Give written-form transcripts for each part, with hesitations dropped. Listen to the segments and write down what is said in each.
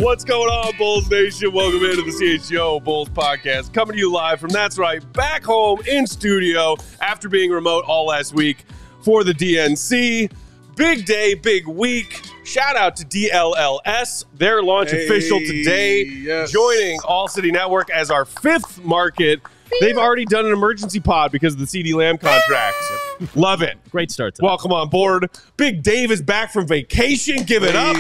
What's going on, Bulls Nation? Welcome into the CHGO Bulls podcast, coming to you live from, that's right, back home in studio after being remote all last week for the DNC. Big day, big week. Shout out to DLLS. Their launch official today, joining ALLCITY Network as our fifth market. They've already done an emergency pod because of the CD Lamb contract. Love it. Great start to Welcome on board. Big Dave is back from vacation. Give it up.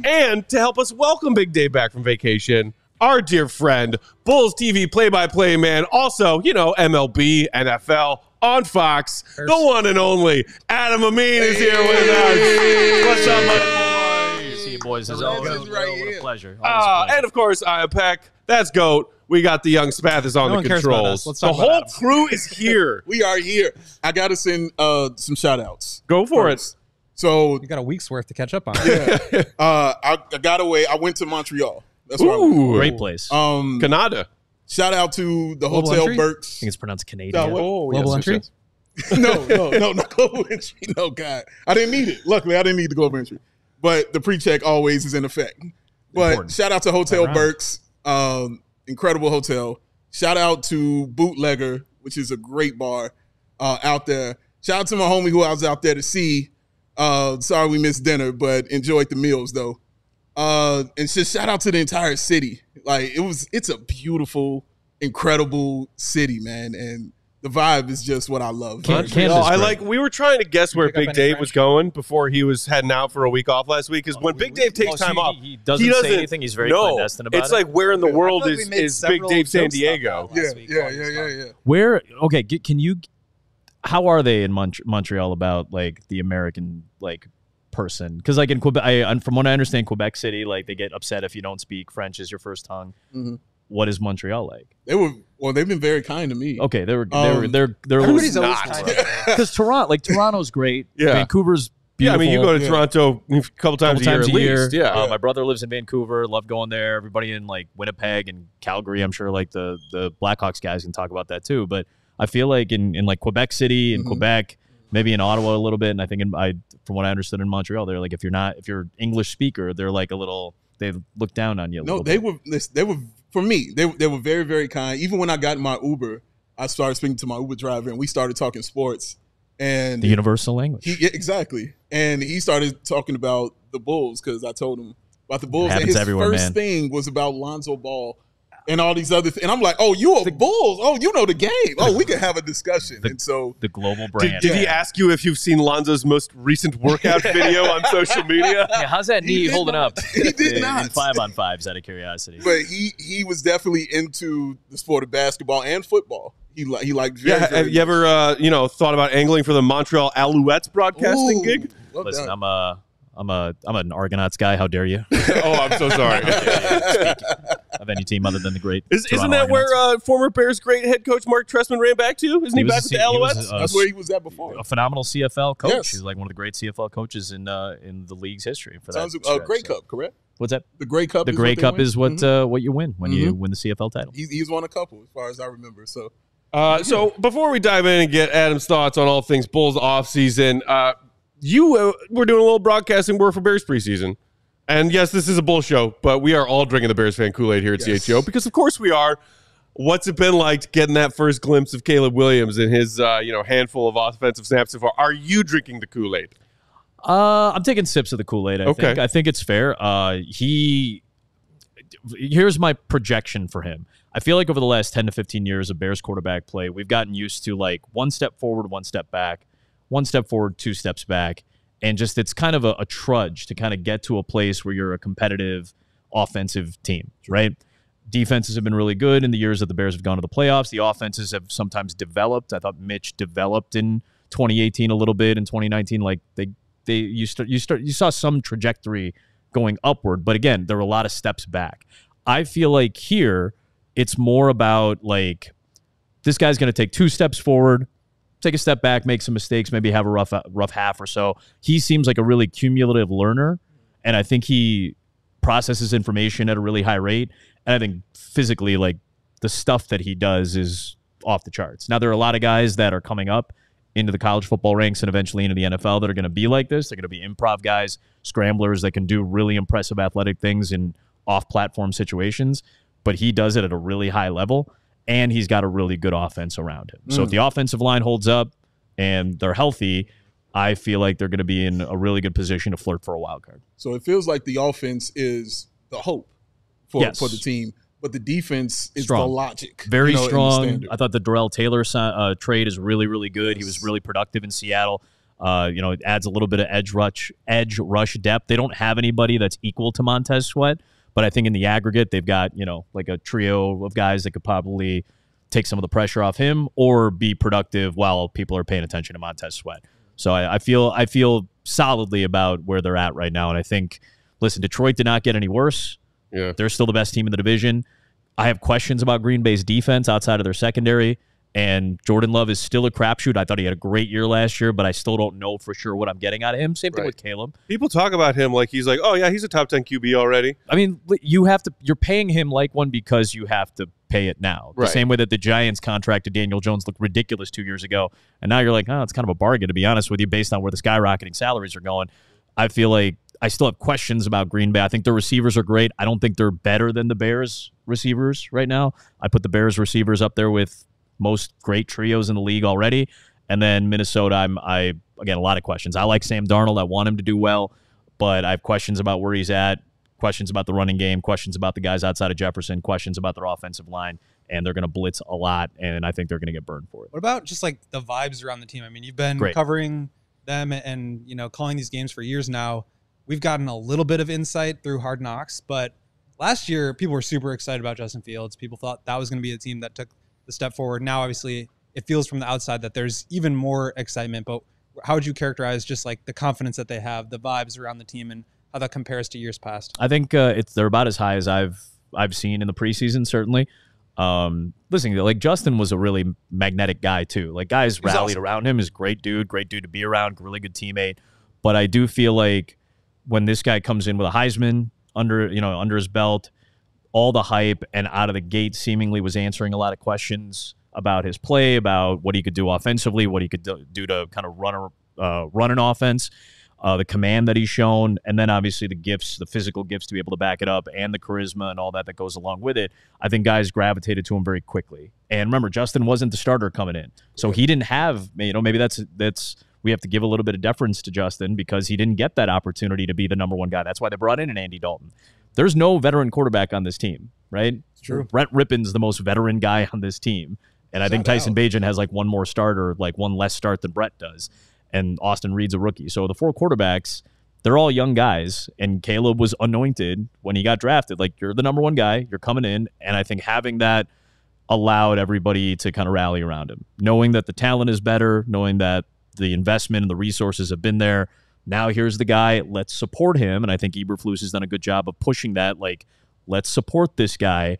And to help us welcome Big Dave back from vacation, our dear friend, Bulls TV play-by-play man, also, you know, MLB, NFL, on Fox, the one and only Adam Amin is here with us. What's up, my boy? See you, boys. As always, what a pleasure. And of course, I am Peck. That's GOAT. We got the young Spath is on the controls. The whole crew is here. We are here. I got to send some shout-outs. Go for it. So you got a week's worth to catch up on. Yeah. I got away. I went to Montreal. That's where I went. Great place. Canada. Shout out to the Global Hotel Entry? Burks. I think it's pronounced Canadian. Global Entry? No, not Global Entry. No, God. I didn't need it. Luckily, I didn't need the Global Entry. But the pre-check always is in effect. But Important. Shout out to Hotel Burks. Incredible hotel. Shout out to Bootlegger, which is a great bar out there. Shout out to my homie who I was out there to see. Sorry we missed dinner, but enjoyed the meals though. And just shout out to the entire city. Like it's a beautiful, incredible city, man. And the vibe is just what I love. We were trying to guess where Big Dave was going before he was heading out for a week off last week. Because when Big Dave takes time off, he doesn't say anything. He's very clandestine about it. It's like, where in the world is Big Dave San Diego? Yeah. Where? Okay, can you? How are they in Montreal about like the American like person? Because like in Quebec, from what I understand, Quebec City, like they get upset if you don't speak French as your first tongue. Mm-hmm. What is Montreal like? They've been very kind to me. Okay, they're everybody's always kind because Toronto's great. Yeah. Vancouver's beautiful. Yeah, I mean, you go to Toronto a couple times a year. Yeah. My brother lives in Vancouver. Love going there. Everybody in like Winnipeg and Calgary, I'm sure like the Blackhawks guys can talk about that too. But I feel like in like Quebec City and Quebec, maybe in Ottawa a little bit, and I think from what I understood in Montreal, they're like if you're English speaker, they're like they look down on you. They were for me. They were very, very kind. Even when I got in my Uber, I started speaking to my Uber driver, and we started talking sports. And the universal language. Exactly. And he started talking about the Bulls because I told him about the Bulls. And his first thing was about Lonzo Ball and all these other things. And I'm like, oh, you are Bulls. Oh, you know the game. Oh, we can have a discussion. And so the global brand. Did he ask you if you've seen Lonzo's most recent workout video on social media? Yeah, how's that knee holding up? He did not. In 5-on-5s, out of curiosity. But he was definitely into the sport of basketball and football. He liked very, very have you ever thought about angling for the Montreal Alouettes broadcasting gig? Listen, I'm an Argonauts guy. How dare you? Oh, I'm so sorry. Of any team other than the great. Isn't that where former Bears great head coach Mark Trestman ran back to? Isn't he back with the Alouettes? That's where he was at before. A phenomenal CFL coach. Yes. He's like one of the great CFL coaches in the league's history. For Sounds that Grey Cup, correct? What's that? The Grey Cup. The Grey Cup is what you win when you win the CFL title. He's won a couple, as far as I remember. So. So before we dive in and get Adam's thoughts on all things Bulls offseason, you were doing a little broadcasting work for Bears preseason. And yes, this is a Bull show, but we are all drinking the Bears fan Kool-Aid here at CHGO because, of course, we are. What's it been like getting that first glimpse of Caleb Williams and his handful of offensive snaps so far? Are you drinking the Kool-Aid? I'm taking sips of the Kool-Aid. I think it's fair. Here's my projection for him. I feel like over the last 10 to 15 years of Bears quarterback play, we've gotten used to like one step forward, one step back, one step forward, two steps back. And just it's kind of a trudge to kind of get to a place where you're a competitive offensive team, right? Defenses have been really good in the years that the Bears have gone to the playoffs. The offenses have sometimes developed. I thought Mitch developed in 2018 a little bit. In 2019, like you saw some trajectory going upward, but again, there were a lot of steps back. I feel like here it's more about like this guy's going to take 2 steps forward, take a step back, make some mistakes, maybe have a rough half or so. He seems like a really cumulative learner, and I think he processes information at a really high rate. And I think physically, like, the stuff that he does is off the charts. Now, there are a lot of guys that are coming up into the college football ranks and eventually into the NFL that are going to be like this. They're going to be improv guys, scramblers that can do really impressive athletic things in off-platform situations. But he does it at a really high level, and he's got a really good offense around him. So if the offensive line holds up and they're healthy, I feel like they're going to be in a really good position to flirt for a wild card. So it feels like the offense is the hope for the team, but the defense is strong. The logic. Very strong. I thought the Darrell Taylor trade is really, really good. He was really productive in Seattle. It adds a little bit of edge rush depth. They don't have anybody that's equal to Montez Sweat, but I think in the aggregate, they've got, like a trio of guys that could probably take some of the pressure off him or be productive while people are paying attention to Montez Sweat. So I feel solidly about where they're at right now. And I think, listen, Detroit did not get any worse. Yeah. They're still the best team in the division. I have questions about Green Bay's defense outside of their secondary, and Jordan Love is still a crapshoot. I thought he had a great year last year, but I still don't know for sure what I'm getting out of him. Same thing with Caleb. People talk about him like he's like, oh, yeah, he's a top 10 QB already. I mean, you're paying him like one because you have to pay it now. The same way that the Giants contracted Daniel Jones looked ridiculous 2 years ago, and now you're like, oh, it's kind of a bargain, to be honest with you, based on where the skyrocketing salaries are going. I feel like I still have questions about Green Bay. I think their receivers are great. I don't think they're better than the Bears receivers right now. I put the Bears receivers up there with most great trios in the league already. And then Minnesota, again, a lot of questions. I like Sam Darnold. I want him to do well, but I have questions about where he's at, questions about the running game, questions about the guys outside of Jefferson, questions about their offensive line, and they're going to blitz a lot, and I think they're going to get burned for it. What about just like the vibes around the team? I mean, you've been covering them and calling these games for years now. We've gotten a little bit of insight through Hard Knocks, but last year people were super excited about Justin Fields. People thought that was going to be the team that took the step forward. Now, obviously, it feels from the outside that there's even more excitement, but how would you characterize just like the confidence that they have, the vibes around the team, and how that compares to years past? I think they're about as high as I've seen in the preseason, certainly. Listen, like Justin was a really magnetic guy too. Like guys rallied around him. He's a great dude to be around, really good teammate. But I do feel like when this guy comes in with a Heisman under his belt, all the hype and out of the gate seemingly was answering a lot of questions about his play, about what he could do offensively, what he could do to kind of run an offense, the command that he's shown, and then obviously the physical gifts to be able to back it up, and the charisma and all that goes along with it. I think guys gravitated to him very quickly. And remember, Justin wasn't the starter coming in, so he didn't have, maybe that's we have to give a little bit of deference to Justin because he didn't get that opportunity to be the number one guy. That's why they brought in an Andy Dalton. There's no veteran quarterback on this team, right? It's true. Brett Rippon's the most veteran guy on this team. And I think Tyson Bagent has like one more starter, like one less start than Brett does. And Austin Reed's a rookie. So the 4 quarterbacks, they're all young guys. And Caleb was anointed when he got drafted. Like, you're the number one guy. You're coming in. And I think having that allowed everybody to kind of rally around him. Knowing that the talent is better, knowing that the investment and the resources have been there. Now here's the guy. Let's support him. And I think Eberflus has done a good job of pushing that. Like, let's support this guy.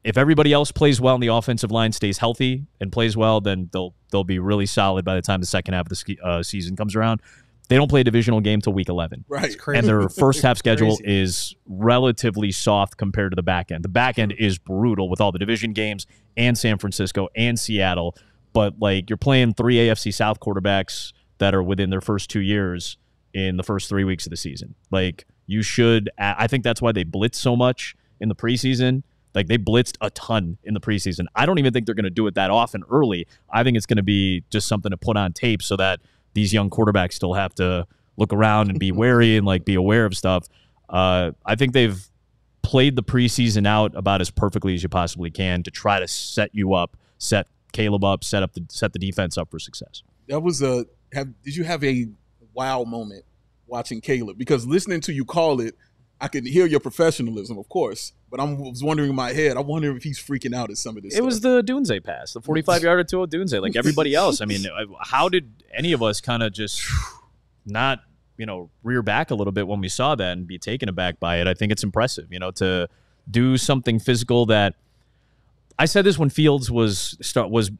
If everybody else plays well and the offensive line stays healthy and plays well, then they'll be really solid by the time the second half of the season comes around. They don't play a divisional game till week 11. Right. And their first half schedule is relatively soft compared to the back end. The back end is brutal with all the division games and San Francisco and Seattle. But like, you're playing 3 AFC South quarterbacks that are within their first 2 years in the first 3 weeks of the season. Like, I think that's why they blitz so much in the preseason. Like, they blitzed a ton in the preseason. I don't even think they're going to do it that often early. I think it's going to be just something to put on tape so that these young quarterbacks still have to look around and be wary and like be aware of stuff. I think they've played the preseason out about as perfectly as you possibly can to try to set you up, set Caleb up, set the defense up for success. That was did you have a wow moment watching Caleb? Because listening to you call it, I can hear your professionalism, of course, but I was wondering in my head, I wonder if he's freaking out at some of this stuff. It was the Dunze pass, the 45-yarder to a Dunze, like everybody else. I mean, how did any of us kind of just not, rear back a little bit when we saw that and be taken aback by it? I think it's impressive, to do something physical that I said this when Fields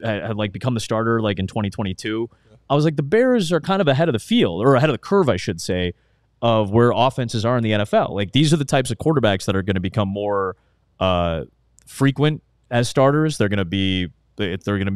had like become the starter like in 2022. I was like, the Bears are kind of ahead of the field, or ahead of the curve, I should say, of where offenses are in the NFL. Like, these are the types of quarterbacks that are going to become more frequent as starters. They're going to be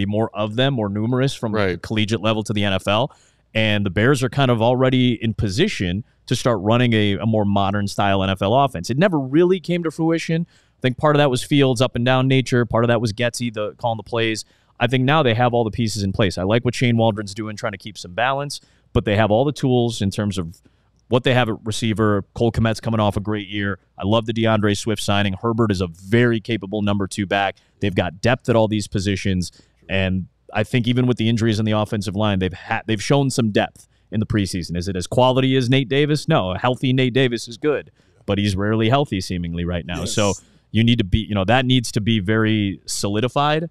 more of them, more numerous from collegiate level to the NFL. And the Bears are kind of already in position to start running a more modern style NFL offense. It never really came to fruition. I think part of that was Fields' up and down nature. Part of that was Getsy calling the plays. I think now they have all the pieces in place. I like what Shane Waldron's doing, trying to keep some balance, but they have all the tools in terms of what they have at receiver. Cole Kmet's coming off a great year. I love the DeAndre Swift signing. Herbert is a very capable number 2 back. They've got depth at all these positions, and I think even with the injuries on the offensive line, they've shown some depth in the preseason. Is it as quality as Nate Davis? No, a healthy Nate Davis is good, but he's rarely healthy seemingly right now. Yes. So you need to be, that needs to be very solidified,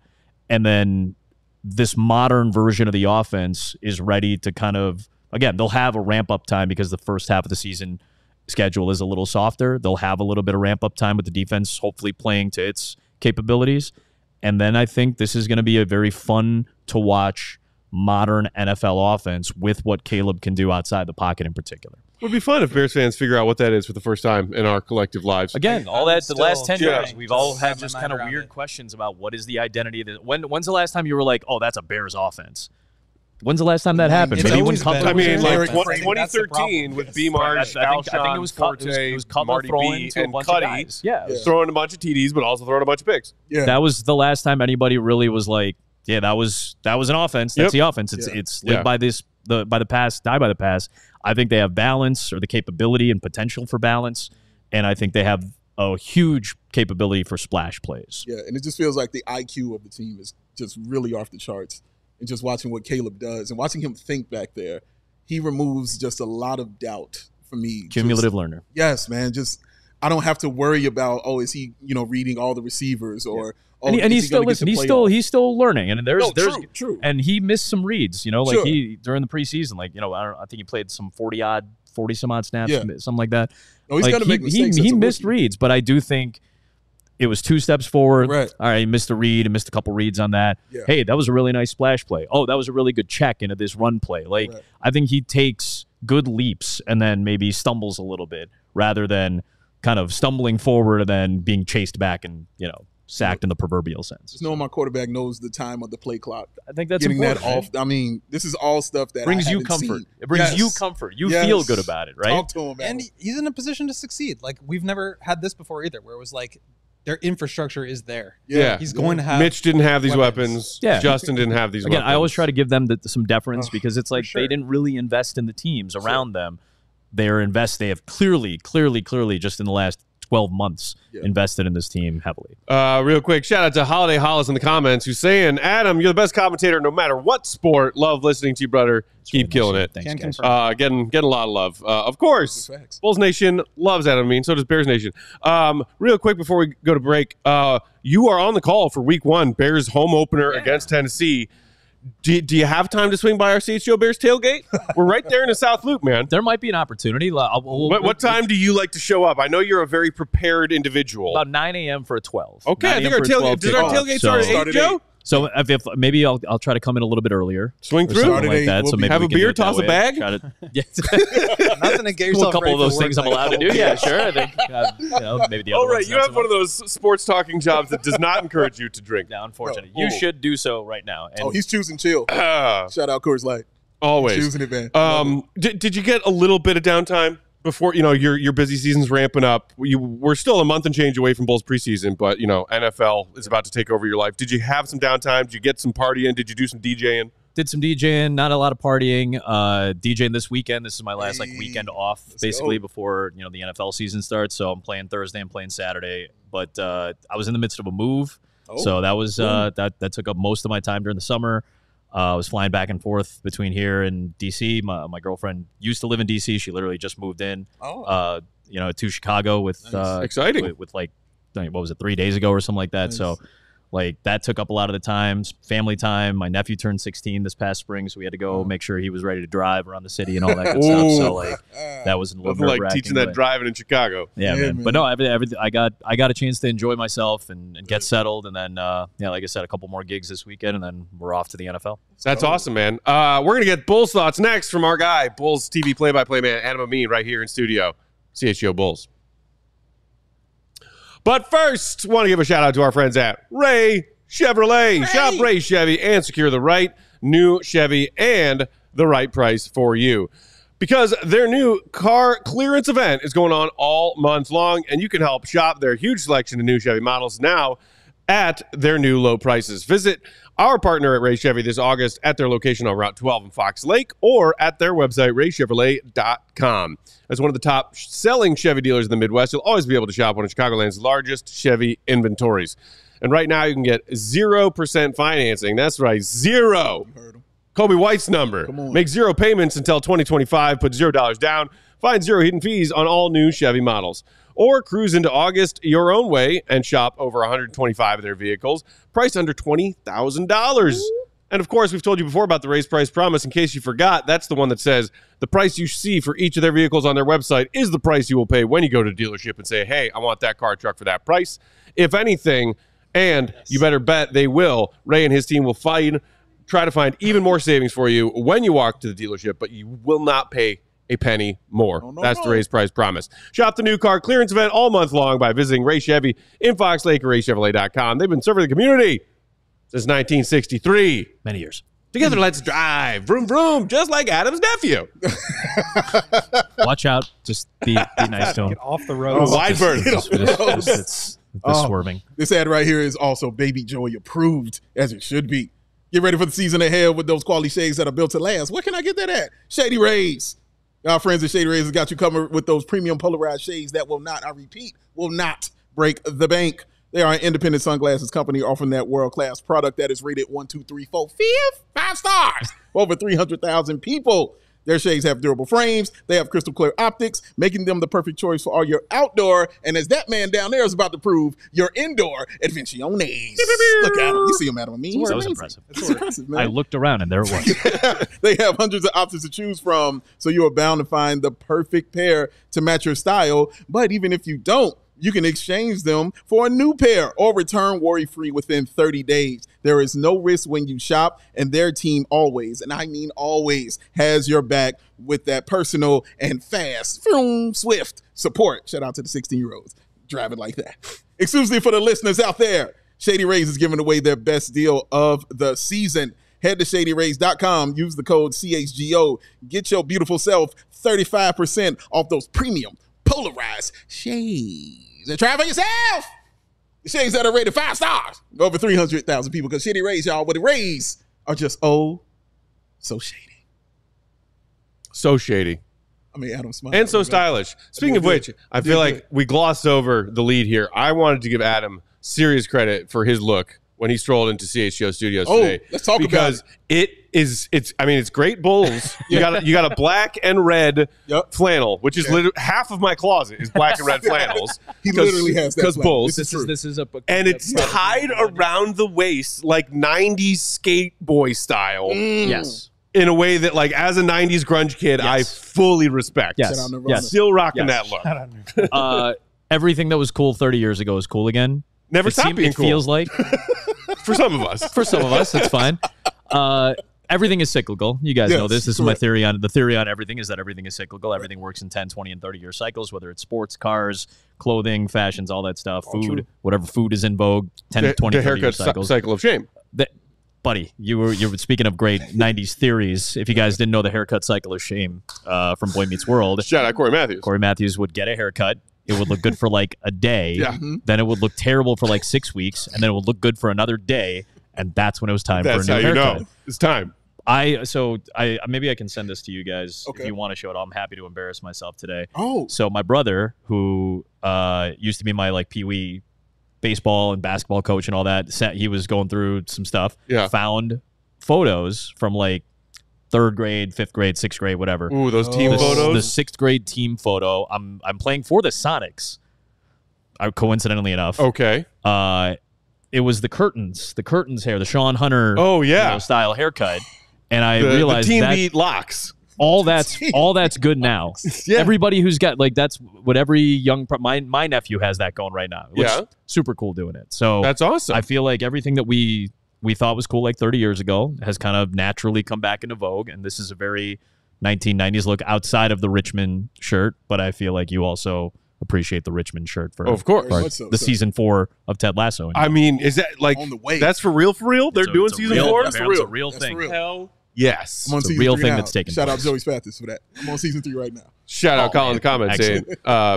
and then this modern version of the offense is ready to kind of, again, they'll have a ramp-up time because the first half of the season schedule is a little softer. They'll have a little bit of ramp-up time with the defense hopefully playing to its capabilities. And then I think this is going to be a very fun-to-watch modern NFL offense with what Caleb can do outside the pocket in particular. It would be fun if Bears fans figure out what that is for the first time in our collective lives. Again, all that, the last 10 years, we've all had just kind of weird questions about what is the identity of when's the last time you were like, oh, that's a Bears offense? When's the last time that happened? Maybe when I mean, like 2013 with B. Marsh, Alshon, it was Forte, Marty B, and Cuddy. Yeah. Throwing a bunch of TDs, but also throwing a bunch of picks. Yeah. That was the last time anybody really was like, yeah, that was an offense. That's the offense. It's live by the pass, die by the pass. I think they have balance, or the capability and potential for balance, and I think they have a huge capability for splash plays. Yeah, and it just feels like the IQ of the team is just really off the charts. And just watching what Caleb does and watching him think back there, he removes just a lot of doubt for me. Cumulative learner. Yes, man. Just, I don't have to worry about, is he, reading all the receivers, or and he's still he's still learning, and there's true. And he missed some reads, like he during the preseason, like I think he played some 40 some odd snaps, something like that. No, he's like, gonna make mistakes. He missed reads, but I do think it was 2 steps forward. Right. All right, he missed a read and missed a couple reads on that. Yeah. Hey, that was a really nice splash play. Oh, that was a really good check into this run play. Like, I think he takes good leaps and then maybe stumbles a little bit, rather than kind of stumbling forward and then being chased back and, sacked in the proverbial sense. Just knowing my quarterback knows the time of the play clock. I think that's getting important, that off. I mean, this is all stuff that brings I you haven't comfort. seen. It brings you comfort. You feel good about it, right? Talk to him, man. And he's in a position to succeed. Like, we've never had this before either, where it was like their infrastructure is there. Yeah. He's going to have Mitch didn't have these weapons. Yeah. Justin didn't have these weapons. I always try to give them some deference, because it's like sure. they didn't really invest in the teams around them. They have clearly, just in the last 12 months invested in this team heavily. Real quick, shout out to Holiday Hollis in the comments, who's saying, Adam, you're the best commentator no matter what sport. Love listening to you, brother. Keep killing it. Thanks, guys. Getting a lot of love. Of course, Bulls Nation loves Adam Amin. So does Bears Nation. Real quick before we go to break, you are on the call for Week 1, Bears home opener against Tennessee. Do you have time to swing by our CHGO Bears tailgate? We're right there in the South Loop, man. There might be an opportunity. What time do you like to show up? I know you're a very prepared individual. About 9 a.m. for a 12. Okay, I think our tailgate start at 8, Joe? So if maybe I'll try to come in a little bit earlier. Swing through? Like that. So maybe have a beer, toss a bag? Nothing to get yourself a couple of those things I'm allowed to do. Yeah, sure. I think maybe the other Oh, right. You have one of those sports talking jobs that does not encourage you to drink. Yeah, unfortunately. You should do so right now. And he's choosing chill. Shout out Coors Light. Always. Choosing it, man. Did you get a little bit of downtime before, your busy season's ramping up? We're still a month and change away from Bulls preseason, but, NFL is about to take over your life. Did you have some downtime? Did you get some partying? Did you do some DJing? Did some DJing, not a lot of partying. DJing this weekend. This is my last weekend off, basically, before the NFL season starts. So I'm playing Thursday, I'm playing Saturday. But I was in the midst of a move, so that was that took up most of my time during the summer. I was flying back and forth between here and DC. My girlfriend used to live in DC. She literally just moved in. to Chicago with exciting with like what was it 3 days ago or something like that. Nice. So like that took up a lot of the time, family time. My nephew turned 16 this past spring, so we had to go make sure he was ready to drive around the city and all that good stuff. So like that was a little nerve-wracking, like teaching that driving in Chicago. Yeah, man. But no, everything I got a chance to enjoy myself and get settled, and then like I said, a couple more gigs this weekend, and then we're off to the NFL. That's awesome, man. We're gonna get Bulls thoughts next from our guy, Bulls TV play-by-play man Adam Amin, right here in studio. CHGO Bulls. But first, want to give a shout out to our friends at Ray Chevrolet. Shop Ray Chevy and secure the right new Chevy and the right price for you. Because their new car clearance event is going on all month long, and you can help shop their huge selection of new Chevy models now at their new low prices. Visit our partner at Ray Chevy this August at their location on Route 12 in Fox Lake or at their website, raychevrolet.com. As one of the top selling Chevy dealers in the Midwest, you'll always be able to shop one of Chicagoland's largest Chevy inventories. And right now, you can get 0% financing. That's right, 0. Kobe White's number. Make 0 payments until 2025. Put $0 down. Find 0 hidden fees on all new Chevy models. Or cruise into August your own way and shop over 125 of their vehicles, priced under $20,000. And, of course, we've told you before about the raised price promise. In case you forgot, that's the one that says the price you see for each of their vehicles on their website is the price you will pay when you go to the dealership and say, hey, I want that car truck for that price. If anything, and you better bet they will, Ray and his team will try to find even more savings for you when you walk to the dealership, but you will not pay a penny more. That's the raised price promise. Shop the new car clearance event all month long by visiting Ray Chevy in Fox Lake or raychevrolet.com. They've been serving the community since 1963. Many years. Together, let's drive. Vroom, vroom, just like Adam's nephew. Watch out. Just be nice to him. Get off the road. Wide berth. It's swerving. This ad right here is also Baby Joy approved, as it should be. Get ready for the season ahead with those quality shades that are built to last. Where can I get that at? Shady Rays. Our friends at Shady Rays has got you covered with those premium polarized shades that will not, I repeat, will not break the bank. They are an independent sunglasses company offering that world-class product that is rated 1, 2, 3, 4, 5 stars for over 300,000 people. Their shades have durable frames. They have crystal clear optics, making them the perfect choice for all your outdoor, and as that man down there is about to prove, your indoor adventiones. Look at him. You see him, Adam Amin. That was impressive. It's impressive, man. I looked around, and there it was. They have hundreds of options to choose from, so you are bound to find the perfect pair to match your style. But even if you don't, you can exchange them for a new pair or return worry-free within 30 days. There is no risk when you shop, and their team always, and I mean always, has your back with that personal and fast, swift support. Shout out to the 16-year-olds driving like that. Exclusively for the listeners out there, Shady Rays is giving away their best deal of the season. Head to ShadyRays.com. Use the code CHGO. Get your beautiful self 35% off those premium polarized shades. And try it for yourself. The shades that are rated 5 stars. Over 300,000 people. Because Shady Rays, y'all, what the Rays are just so shady. So shady. I mean, Adam smiled. And so stylish. Speaking of which, I feel like we glossed over the lead here. I wanted to give Adam serious credit for his look when he strolled into CHGO Studios today. Let's talk because about it. It's great Bulls. You got a black and red flannel, which is literally half of my closet is black and red flannels. He literally has that. Because Bulls. This is and it's tied around the waist like 90s skate boy style. Yes. In a way that, like, as a 90s grunge kid, I fully respect. Yes. Still rocking that look. Everything that was cool 30 years ago is cool again. Never stopped being cool. It feels like. For some of us. For some of us, it's fine. Everything is cyclical. You guys know this. This is my theory on everything is that everything is cyclical. Everything works in 10, 20, and 30-year cycles, whether it's sports, cars, clothing, fashions, all that stuff, food, whatever food is in vogue, 10, 20, 30-year cycles. Cycle of shame. Buddy, you were speaking of great 90s theories. If you guys didn't know the haircut cycle of shame from Boy Meets World. Shout out Corey Matthews. Corey Matthews would get a haircut. It would look good for like a day. Then it would look terrible for like 6 weeks. And then it would look good for another day. And that's when it was time for a new haircut. That's how you know. It's time. Maybe I can send this to you guys if you want to show it. I'm happy to embarrass myself today. Oh. So my brother, who used to be my like Pee-wee baseball and basketball coach and all that, he was going through some stuff. Found photos from like 3rd grade, 5th grade, 6th grade, whatever. Ooh, those team photos. The 6th grade team photo. I'm playing for the Sonics. Coincidentally enough. Okay. It was the curtains hair, the Sean Hunter style haircut. And I realized the team that beat locks. all that's good now. Yeah. Everybody who's got that's what every young my nephew has that going right now. Which super cool doing it. So that's awesome. I feel like everything that we thought was cool like 30 years ago has kind of naturally come back into vogue, and this is a very 1990s look outside of the Richmond shirt, but I feel like you also appreciate the Richmond shirt for of course the season 4 of Ted Lasso. I mean, is that like on the way? That's for real? They're doing season 4? That's a real thing. Hell yes. I'm on it's a real thing that's taking Shout place. out Joey Spathis for that. I'm on season 3 right now. Shout out Colin in the comments saying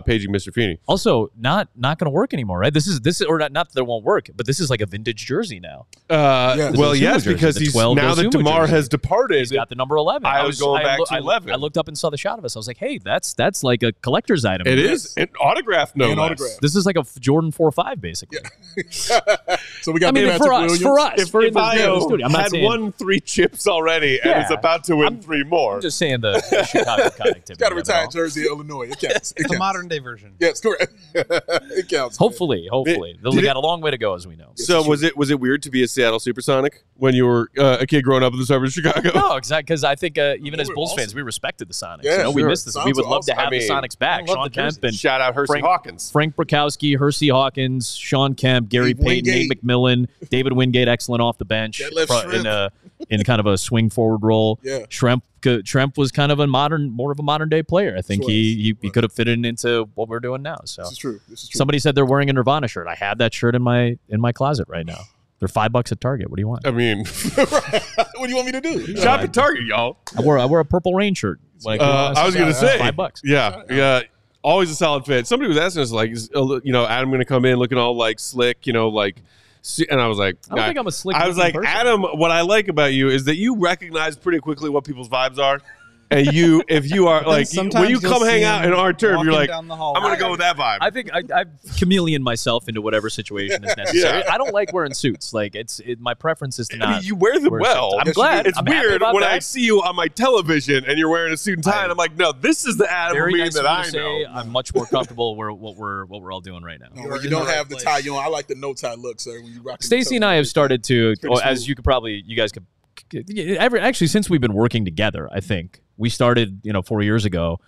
paging Mr. Feeney. Also, not going to work anymore, right? This is or not that it won't work, but this is like a vintage jersey now. Well, yes, because he's now that DeMar has departed. He's got the number 11. I was going back to 11. I looked up and saw the shot of us. I was like, hey, that's like a collector's item. It is an autograph, no less. This is like a Jordan 4.5, basically. Yeah. So we got for us. If I had won 3 chips already and is about to win 3 more. I'm just saying the Chicago connectivity. Got to retire jersey, Illinois. It counts. It's a modern day version. Yes, correct. It counts. Hopefully. We got a long way to go, as we know. So was it weird to be a Seattle Supersonic when you were a kid growing up in the suburbs of Chicago? No, exactly. Because I think even as Bulls fans, we respected the Sonics. Yeah, we missed this. We would love to have the Sonics back. Sean Kemp and shout out Hersey Hawkins, Frank Brakowski, Hersey Hawkins, Sean Kemp, Gary Payton, Nate McMillan, David Wingate, excellent off the bench in kind of a swing forward role. Yeah. Tremp was kind of more of a modern day player. I think he could have fitted into what we're doing now. So this is true. Somebody said they're wearing a Nirvana shirt. I have that shirt in my closet right now. They're $5 at Target. What do you want? I mean, what do you want me to do? Shop at Target, y'all. I wore a Purple Rain shirt. I was gonna say $5. Yeah. Always a solid fit. Somebody was asking us like, is Adam going to come in looking all like slick, and I was like, I don't think I'm a slick. I was like, person. Adam, what I like about you is that you recognize pretty quickly what people's vibes are. And if you are like, when you come hang out in our turf, you're like, I'm going to go with that vibe. I think I chameleon myself into whatever situation is necessary. I don't like wearing suits. Like my preference is to not. I mean, you wear them well. I'm glad. It's weird when I see you on my television and you're wearing a suit and tie, and I'm like, no, this is the Adam Amin that I know. I'm much more comfortable what we're all doing right now. No, you don't have the tie. You know, I like the no tie look, sir. When you rock. Stacey and I have started to, as you guys could. Actually, since we've been working together, I think we started 4 years ago,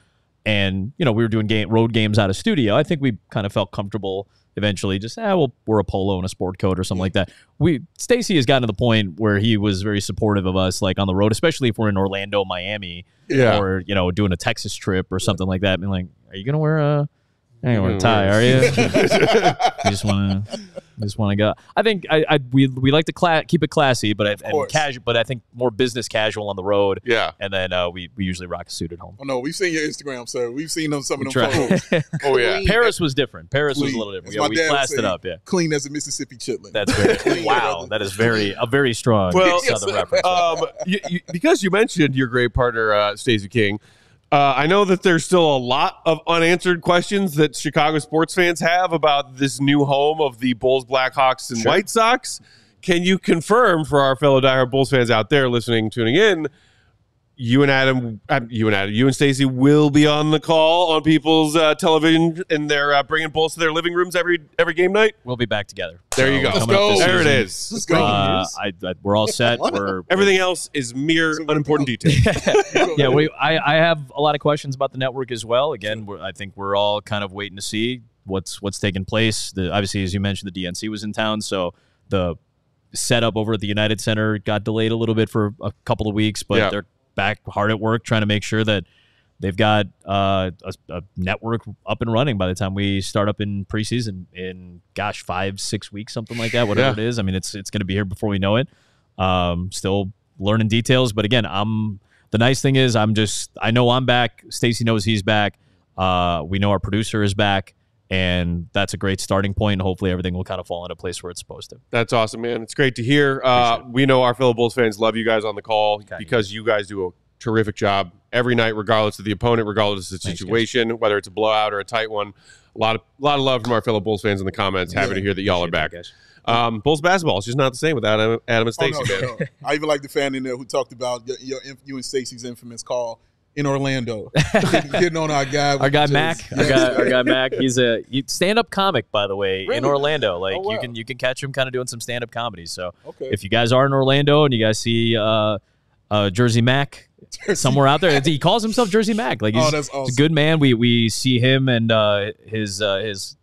and we were doing road games out of studio. I think we kind of felt comfortable eventually. Just we'll wear a polo and a sport coat or something like that. Stacey has gotten to the point where he was very supportive of us, like on the road, especially if we're in Orlando, Miami, or doing a Texas trip or something like that. And like, are you gonna wear a tie? Are you? You just want to go. I think we like to keep it classy, but casual. But I think more business casual on the road. Yeah, and then we usually rock a suit at home. Oh no, we've seen your Instagram, sir. We've seen some of them photos. Oh yeah, Paris was different. Paris was a little different. Yeah, we classed it up. Yeah, clean as a Mississippi chitlin. That's very wow. That is a very strong Southern reference. Because you mentioned your great partner Stacey King. I know that there's still a lot of unanswered questions that Chicago sports fans have about this new home of the Bulls, Blackhawks, and White Sox. Can you confirm for our fellow diehard Bulls fans out there listening, tuning in, you and Stacey will be on the call on people's television, and they're bringing Bulls to their living rooms every game night? We'll be back together. There you go. Let's go. There it is. Let's go. We're all set. Everything else is mere unimportant detail. Yeah, I have a lot of questions about the network as well. Again, I think we're all kind of waiting to see what's taking place. Obviously, as you mentioned, the DNC was in town, so the setup over at the United Center got delayed a little bit for a couple of weeks, but they're back hard at work trying to make sure that they've got a network up and running by the time we start up in preseason in 5-6 weeks, something like that, whatever it is. I mean, it's going to be here before we know it. Still learning details, but again, the nice thing is I know I'm back. Stacey knows he's back. We know our producer is back, and that's a great starting point. And hopefully everything will kind of fall into place where it's supposed to. That's awesome, man. It's great to hear. We know our fellow Bulls fans love you guys on the call because you guys do a terrific job every night, regardless of the opponent, regardless of the situation, whether it's a blowout or a tight one. A lot of love from our fellow Bulls fans in the comments. Happy to hear that y'all are back. Bulls basketball is just not the same without Adam and Stacey. No. I even like the fan in there who talked about you and Stacey's infamous call in Orlando, getting on our guy. Our guy Mac. Our guy Mac. He's a stand-up comic, by the way, in Orlando. Like you can catch him kind of doing some stand-up comedy. So if you guys are in Orlando and you guys see Jersey Mac somewhere out there, he calls himself Jersey Mac. Like that's awesome. He's a good man. We see him and his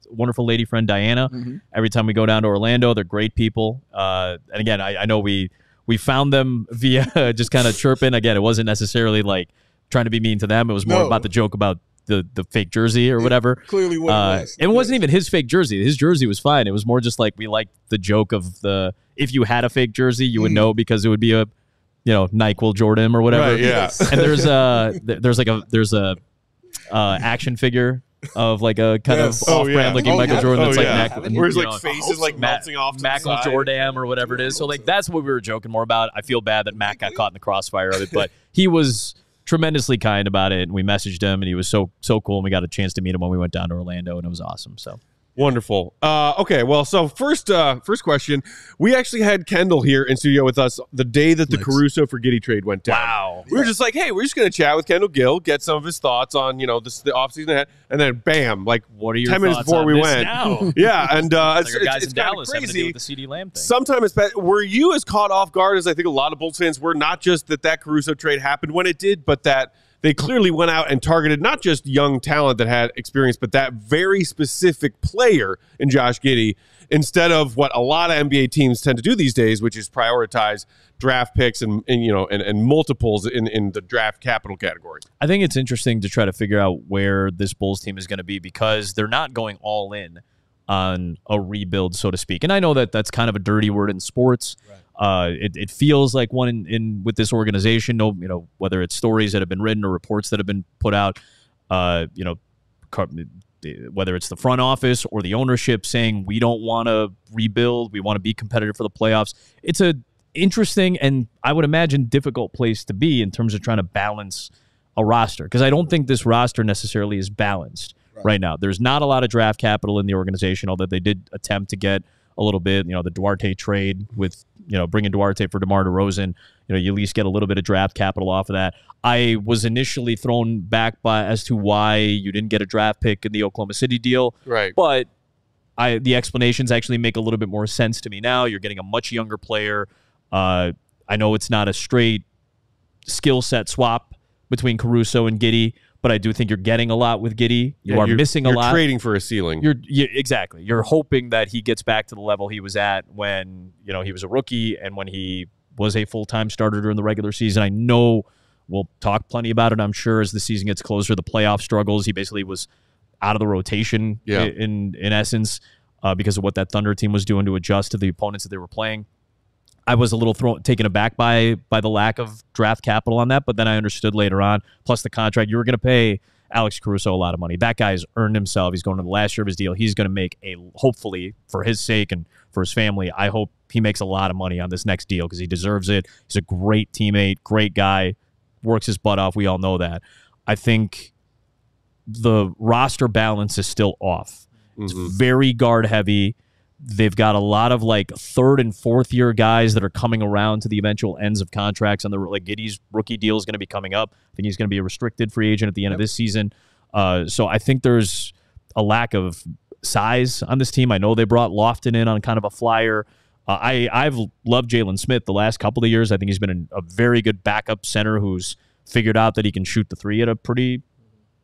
wonderful lady friend Diana every time we go down to Orlando. They're great people. And again, I know we found them via just kind of chirping. Again, it wasn't necessarily like trying to be mean to them. It was more about the joke about the fake jersey or whatever. Clearly what it was. It wasn't even his fake jersey. His jersey was fine. It was more just like we liked the joke of if you had a fake jersey, you would know because it would be a NyQuil Jordan or whatever. Right, yeah. And there's a action figure of like a kind of off-brand looking Michael Jordan that's like where his like face is like melting off to Michael Jordan or whatever it is. So like that's what we were joking more about. I feel bad that Mac got caught in the crossfire of it, but he was tremendously kind about it, and we messaged him, and he was so cool, and we got a chance to meet him when we went down to Orlando, and it was awesome. So wonderful. Okay, well, so first question, we actually had Kendall here in studio with us the day that the Caruso for Giddey trade went down. Wow. We were just like, hey, we're just going to chat with Kendall Gill, get some of his thoughts on the offseason ahead, and then bam, like what are your 10 minutes before we went now? Yeah, and it's like guys it's in Dallas crazy. having to do with the CD Lamb thing. Sometimes it's bad. Were you as caught off guard as I think a lot of Bulls fans were? Not just that Caruso trade happened when it did, but that they clearly went out and targeted not just young talent that had experience, but that very specific player in Josh Giddey, instead of what a lot of NBA teams tend to do these days, which is prioritize draft picks and multiples in the draft capital category. I think it's interesting to try to figure out where this Bulls team is going to be because they're not going all in on a rebuild, so to speak. And I know that that's kind of a dirty word in sports. Right. It feels like one in with this organization. Whether it's stories that have been written or reports that have been put out. Whether it's the front office or the ownership saying we don't want to rebuild, we want to be competitive for the playoffs. It's a interesting and I would imagine difficult place to be in terms of trying to balance a roster because I don't think this roster necessarily is balanced right now. There's not a lot of draft capital in the organization, although they did attempt to get a little bit. The Duarte trade with bringing Duarte for DeMar DeRozan. You at least get a little bit of draft capital off of that. I was initially thrown back as to why you didn't get a draft pick in the Oklahoma City deal. Right. But the explanations actually make a little bit more sense to me now. You're getting a much younger player. I know it's not a straight skill set swap between Caruso and Giddey, but I do think you're getting a lot with Giddey. You're missing a lot. You're trading for a ceiling. Exactly. You're hoping that he gets back to the level he was at when he was a rookie and when he was a full-time starter during the regular season. I know we'll talk plenty about it, I'm sure, as the season gets closer. The playoff struggles, he basically was out of the rotation in essence because of what that Thunder team was doing to adjust to the opponents that they were playing. I was a little taken aback by the lack of draft capital on that, but then I understood later on, plus the contract, you were going to pay Alex Caruso a lot of money. That guy's earned himself. He's going to the last year of his deal. He's going to make hopefully, for his sake and for his family, I hope he makes a lot of money on this next deal because he deserves it. He's a great teammate, great guy, works his butt off. We all know that. I think the roster balance is still off. It's very guard heavy. They've got a lot of like third and fourth year guys that are coming around to the eventual ends of contracts. And Giddey's rookie deal is going to be coming up. I think he's going to be a restricted free agent at the end of this season. So I think there's a lack of size on this team. I know they brought Lofton in on kind of a flyer. I've loved Jalen Smith the last couple of years. I think he's been a very good backup center who's figured out that he can shoot the three at a pretty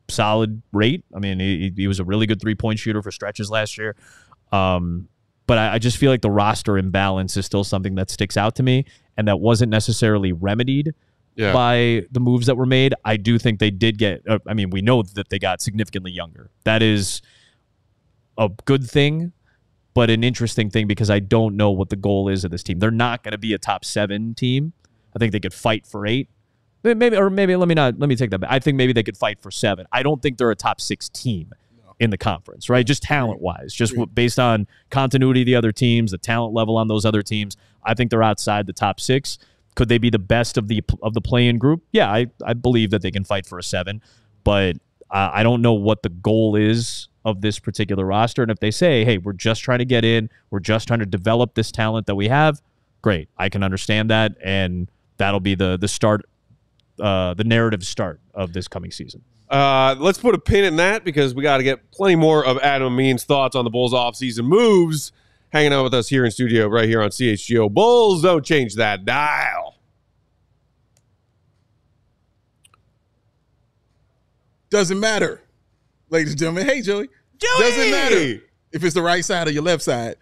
solid rate. I mean, he was a really good three-point shooter for stretches last year. But I just feel like the roster imbalance is still something that sticks out to me, and that wasn't necessarily remedied by the moves that were made. I do think they did get we know that they got significantly younger. That is a good thing, but an interesting thing because I don't know what the goal is of this team. They're not going to be a top 7 team. I think they could fight for 8. Maybe let me take that back. I think maybe they could fight for 7. I don't think they're a top 6 team in the conference, right? Just talent-wise, based on continuity of the other teams, the talent level on those other teams. I think they're outside the top 6. Could they be the best of the play-in group? Yeah, I believe that they can fight for a 7, but I don't know what the goal is of this particular roster. And if they say, hey, we're just trying to get in, we're just trying to develop this talent that we have, great. I can understand that, and that'll be the start, the narrative start of this coming season. Let's put a pin in that because we got to get plenty more of Adam Amin's thoughts on the Bulls offseason moves hanging out with us here in studio right here on CHGO Bulls. Don't change that dial. Doesn't matter, ladies and gentlemen. Hey, Joey. Doesn't matter if it's the right side or your left side,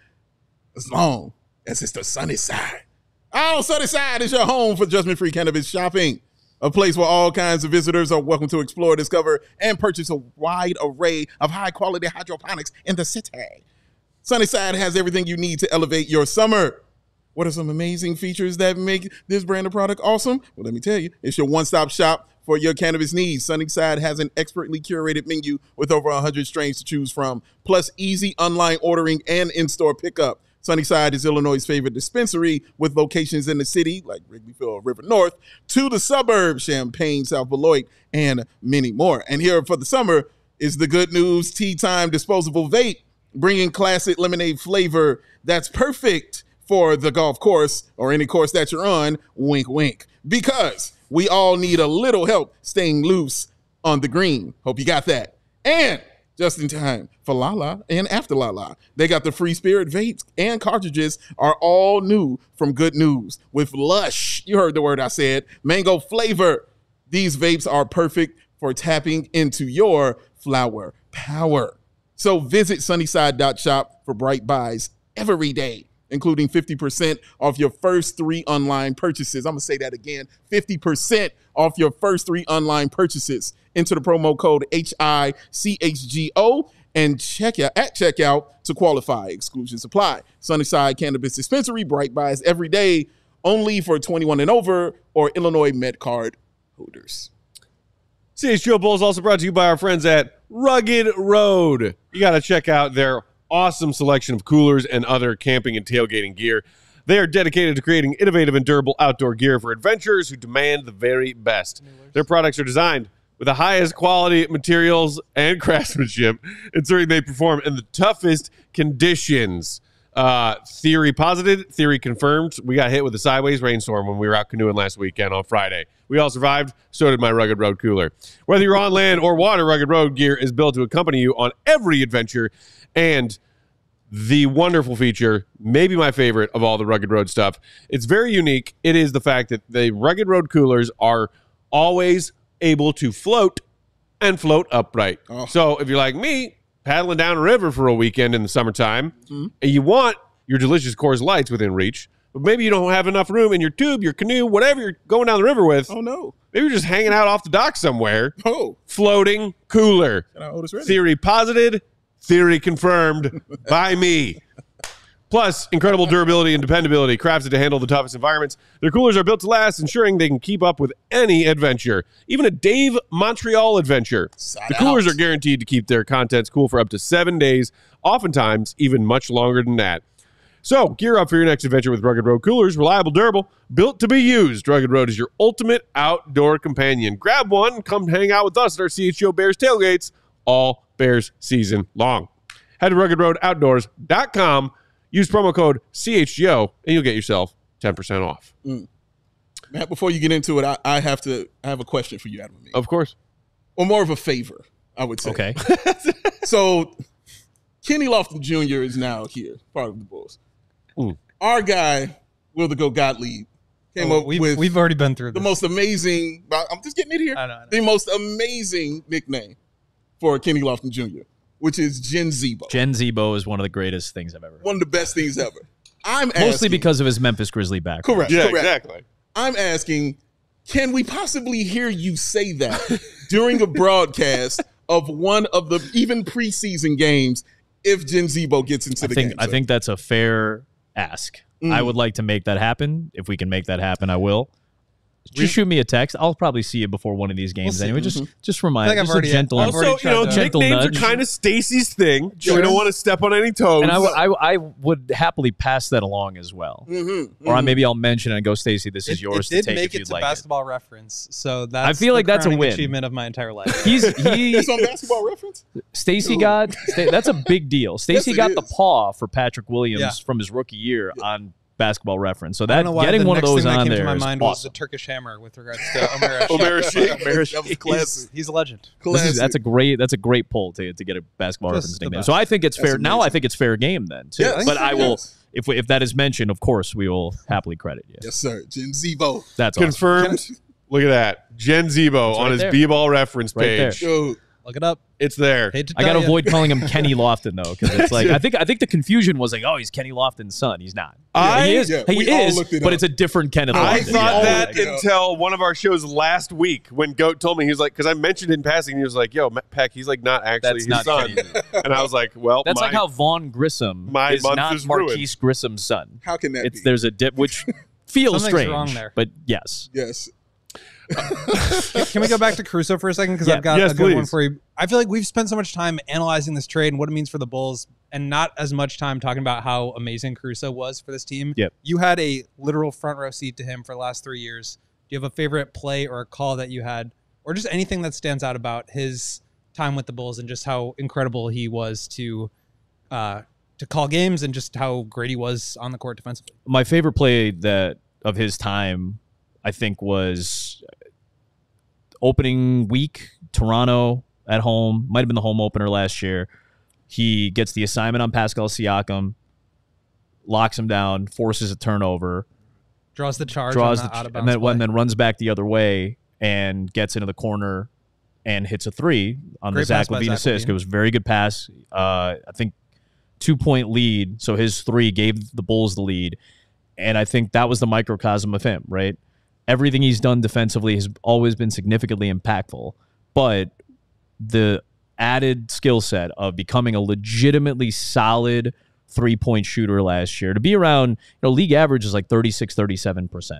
as long as it's the sunny side. Oh, Sunny Side is your home for judgment-free cannabis shopping. A place where all kinds of visitors are welcome to explore, discover, and purchase a wide array of high-quality hydroponics in the city. Sunnyside has everything you need to elevate your summer. What are some amazing features that make this brand of product awesome? Well, let me tell you, it's your one-stop shop for your cannabis needs. Sunnyside has an expertly curated menu with over 100 strains to choose from, plus easy online ordering and in-store pickup. Sunnyside is Illinois' favorite dispensary with locations in the city, like Wrigleyville, River North, to the suburbs, Champaign, South Beloit, and many more. And here for the summer is the good news Tea Time disposable vape, bringing classic lemonade flavor that's perfect for the golf course or any course that you're on, wink, wink, because we all need a little help staying loose on the green. Hope you got that. And just in time for Lala and after Lala, they got the Free Spirit vapes and cartridges are all new from Good News with lush, you heard the word I said, mango flavor. These vapes are perfect for tapping into your flower power. So visit sunnyside.shop for bright buys every day, including 50% off your first 3 online purchases. I'm going to say that again, 50% off your first 3 online purchases. Enter the promo code HICHGO and at checkout to qualify. Exclusions apply. Sunnyside Cannabis Dispensary, bright buys every day, only for 21 and over or Illinois Med Card holders. CHGO Bulls also brought to you by our friends at Rugged Road. You got to check out their awesome selection of coolers and other camping and tailgating gear. They are dedicated to creating innovative and durable outdoor gear for adventurers who demand the very best. Their products are designed with the highest quality materials and craftsmanship, ensuring they perform in the toughest conditions. Theory posited, theory confirmed. We got hit with a sideways rainstorm when we were out canoeing last weekend on Friday. We all survived. So did my Rugged Road cooler. Whether you're on land or water, Rugged Road gear is built to accompany you on every adventure. And the wonderful feature, maybe my favorite of all the Rugged Road stuff, it's very unique. It is the fact that the Rugged Road coolers are always able to float and float upright. Oh. So if you're like me, paddling down a river for a weekend in the summertime, and you want your delicious Coors Lights within reach, but maybe you don't have enough room in your tube, your canoe, whatever you're going down the river with. Oh, no. Maybe you're just hanging out off the dock somewhere. Oh. Floating cooler. Theory posited, theory confirmed by me. Plus, incredible durability and dependability, crafted to handle the toughest environments. Their coolers are built to last, ensuring they can keep up with any adventure, even a Dave Montreal adventure. The coolers are guaranteed to keep their contents cool for up to 7 days, oftentimes even much longer than that. So, gear up for your next adventure with Rugged Road coolers, reliable, durable, built to be used. Rugged Road is your ultimate outdoor companion. Grab one, come hang out with us at our CHGO Bears tailgates all Bears season long. Head to ruggedroadoutdoors.com. Use promo code CHGO, and you'll get yourself 10% off. Matt, before you get into it, I have a question for you, Adam Amin. Of course. Or more of a favor, I would say. Okay. So, Kenny Lofton Jr. is now here, part of the Bulls. Our guy, Will the Go Gottlieb, came up with we've already been through the this. most amazing, I'm just getting it here, I know. the most amazing nickname for Kenny Lofton Jr., which is Gen Zebo. Gen Zebo is one of the greatest things I've ever heard. One of the best things ever. Mostly because of his Memphis Grizzly background. Correct. Yeah, correct. exactly. I'm asking, can we possibly hear you say that during a broadcast of one of the even preseason games if Gen Zebo gets into the game? I think that's a fair ask. I would like to make that happen. If we can make that happen, I will. just shoot me a text. I'll probably see you before one of these games anyway. Just remind me. Just a gentle, also, gentle nicknames nudge. are kind of Stacey's thing. So we don't want to step on any toes. And I would happily pass that along as well. Or maybe I'll mention it and go, Stacey, this is yours to take if you'd like it. It did make it to Basketball Reference, so that's I feel like that's a win. Achievement of my entire life. It's on Basketball Reference? Stacey that's a big deal. Stacey got the paw for Patrick Williams from his rookie year on Basketball Reference. So that getting one of those on there my is mind awesome. was the Turkish Hammer with regards to Omer Sheikh. He's a legend. That's a great pull to get a Basketball Reference nickname. So I think it's fair. Now I think it's fair game then too. Yeah, but I will if that is mentioned, of course we will happily credit you. Yes, sir. Gen Zebo. That's confirmed. Awesome. Look at that. Gen Zebo on his B-ball reference page. Right Look it up. It's there. I got to avoid calling him Kenny Lofton though, because it's like I think the confusion was like, oh, he's Kenny Lofton's son. He's not. He is, but it's a different Kenneth Lofton. I thought that until one of our shows last week when Goat told me, he was like, because I mentioned it in passing, he was like, yo, Peck, he's like not actually his son. And I was like, well, that's like how Vaughn Grissom is not Marquise Grissom's son. How can that be? There's a dip, which feels strange, wrong there. but yes. Can we go back to Caruso for a second? Because I've got a good one for you. I feel like we've spent so much time analyzing this trade and what it means for the Bulls and not as much time talking about how amazing Caruso was for this team. Yep. You had a literal front row seat to him for the last 3 years. Do you have a favorite play or a call that you had or just anything that stands out about his time with the Bulls and just how incredible he was to call games and just how great he was on the court defensively? My favorite play of his time, I think, was opening week, Toronto at home. Might have been the home opener last year. He gets the assignment on Pascal Siakam, locks him down, forces a turnover. Draws the charge and then runs back the other way and gets into the corner and hits a three on the Zach LaVine assist. It was a very good pass. I think 2-point lead, so his three gave the Bulls the lead. And I think that was the microcosm of him, right? Everything he's done defensively has always been significantly impactful, but the added skill set of becoming a legitimately solid three-point shooter last year to be around, league average is like 36-37%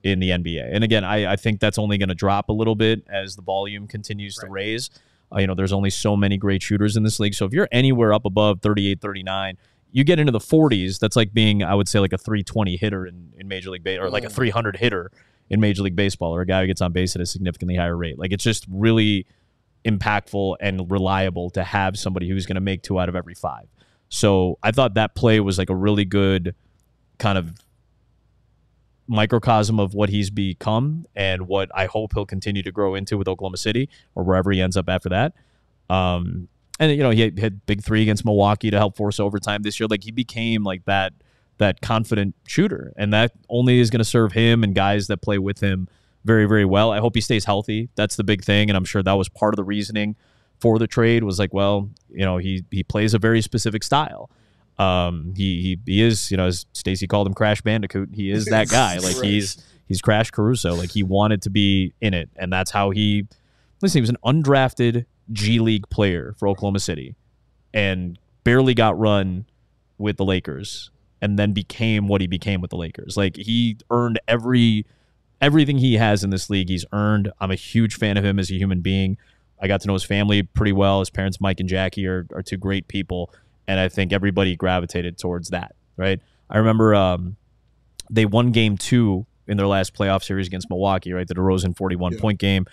in the NBA. And again, I think that's only going to drop a little bit as the volume continues to raise. There's only so many great shooters in this league. So if you're anywhere up above 38, 39, you get into the 40s, that's like being, I would say, like a 320 hitter in Major League Baseball, or like a 300 hitter in Major League Baseball, or a guy who gets on base at a significantly higher rate. Like, it's just really impactful and reliable to have somebody who's going to make 2 out of every 5. So I thought that play was like a really good kind of microcosm of what he's become and what I hope he'll continue to grow into with Oklahoma City or wherever he ends up after that. And, he had big 3 against Milwaukee to help force overtime this year. Like, he became like that confident shooter, and that only is going to serve him and guys that play with him very, very well. I hope he stays healthy. That's the big thing, and I'm sure that was part of the reasoning for the trade was like, well, he plays a very specific style. He is, as Stacey called him, Crash Bandicoot. He is that guy. Like, he's Crash Caruso. Like, he wanted to be in it, and that's how he was an undrafted G League player for Oklahoma City and barely got run with the Lakers and then became what he became with the Lakers. Like, he earned everything he has in this league. He's earned. I'm a huge fan of him as a human being. I got to know his family pretty well. His parents, Mike and Jackie, are 2 great people, and I think everybody gravitated towards that, right? I remember they won Game 2 in their last playoff series against Milwaukee, right? The DeRozan 41-point game.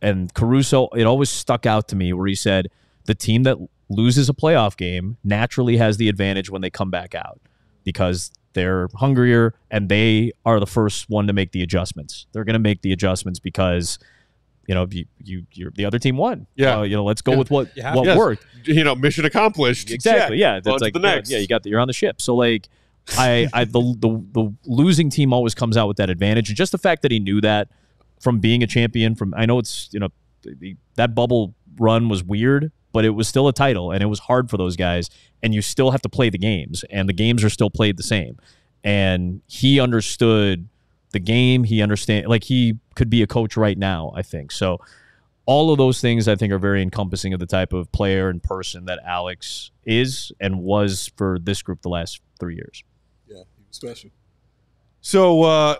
And Caruso, it always stuck out to me where he said, the team that loses a playoff game naturally has the advantage when they come back out because they're hungrier and they are the first one to make the adjustments. They're going to make the adjustments because you're the other team won. Yeah. Let's go with what worked. Mission accomplished. Exactly. Check. Yeah. That's like the next. You're on the ship. So like, the losing team always comes out with that advantage, and just the fact that he knew that from being a champion. I know it's that bubble run was weird, but it was still a title, and it was hard for those guys. And you still have to play the games, and the games are still played the same. And he understood the game. He could be a coach right now, I think. So all of those things I think are very encompassing of the type of player and person that Alex is and was for this group the last 3 years. Yeah, he was special. So,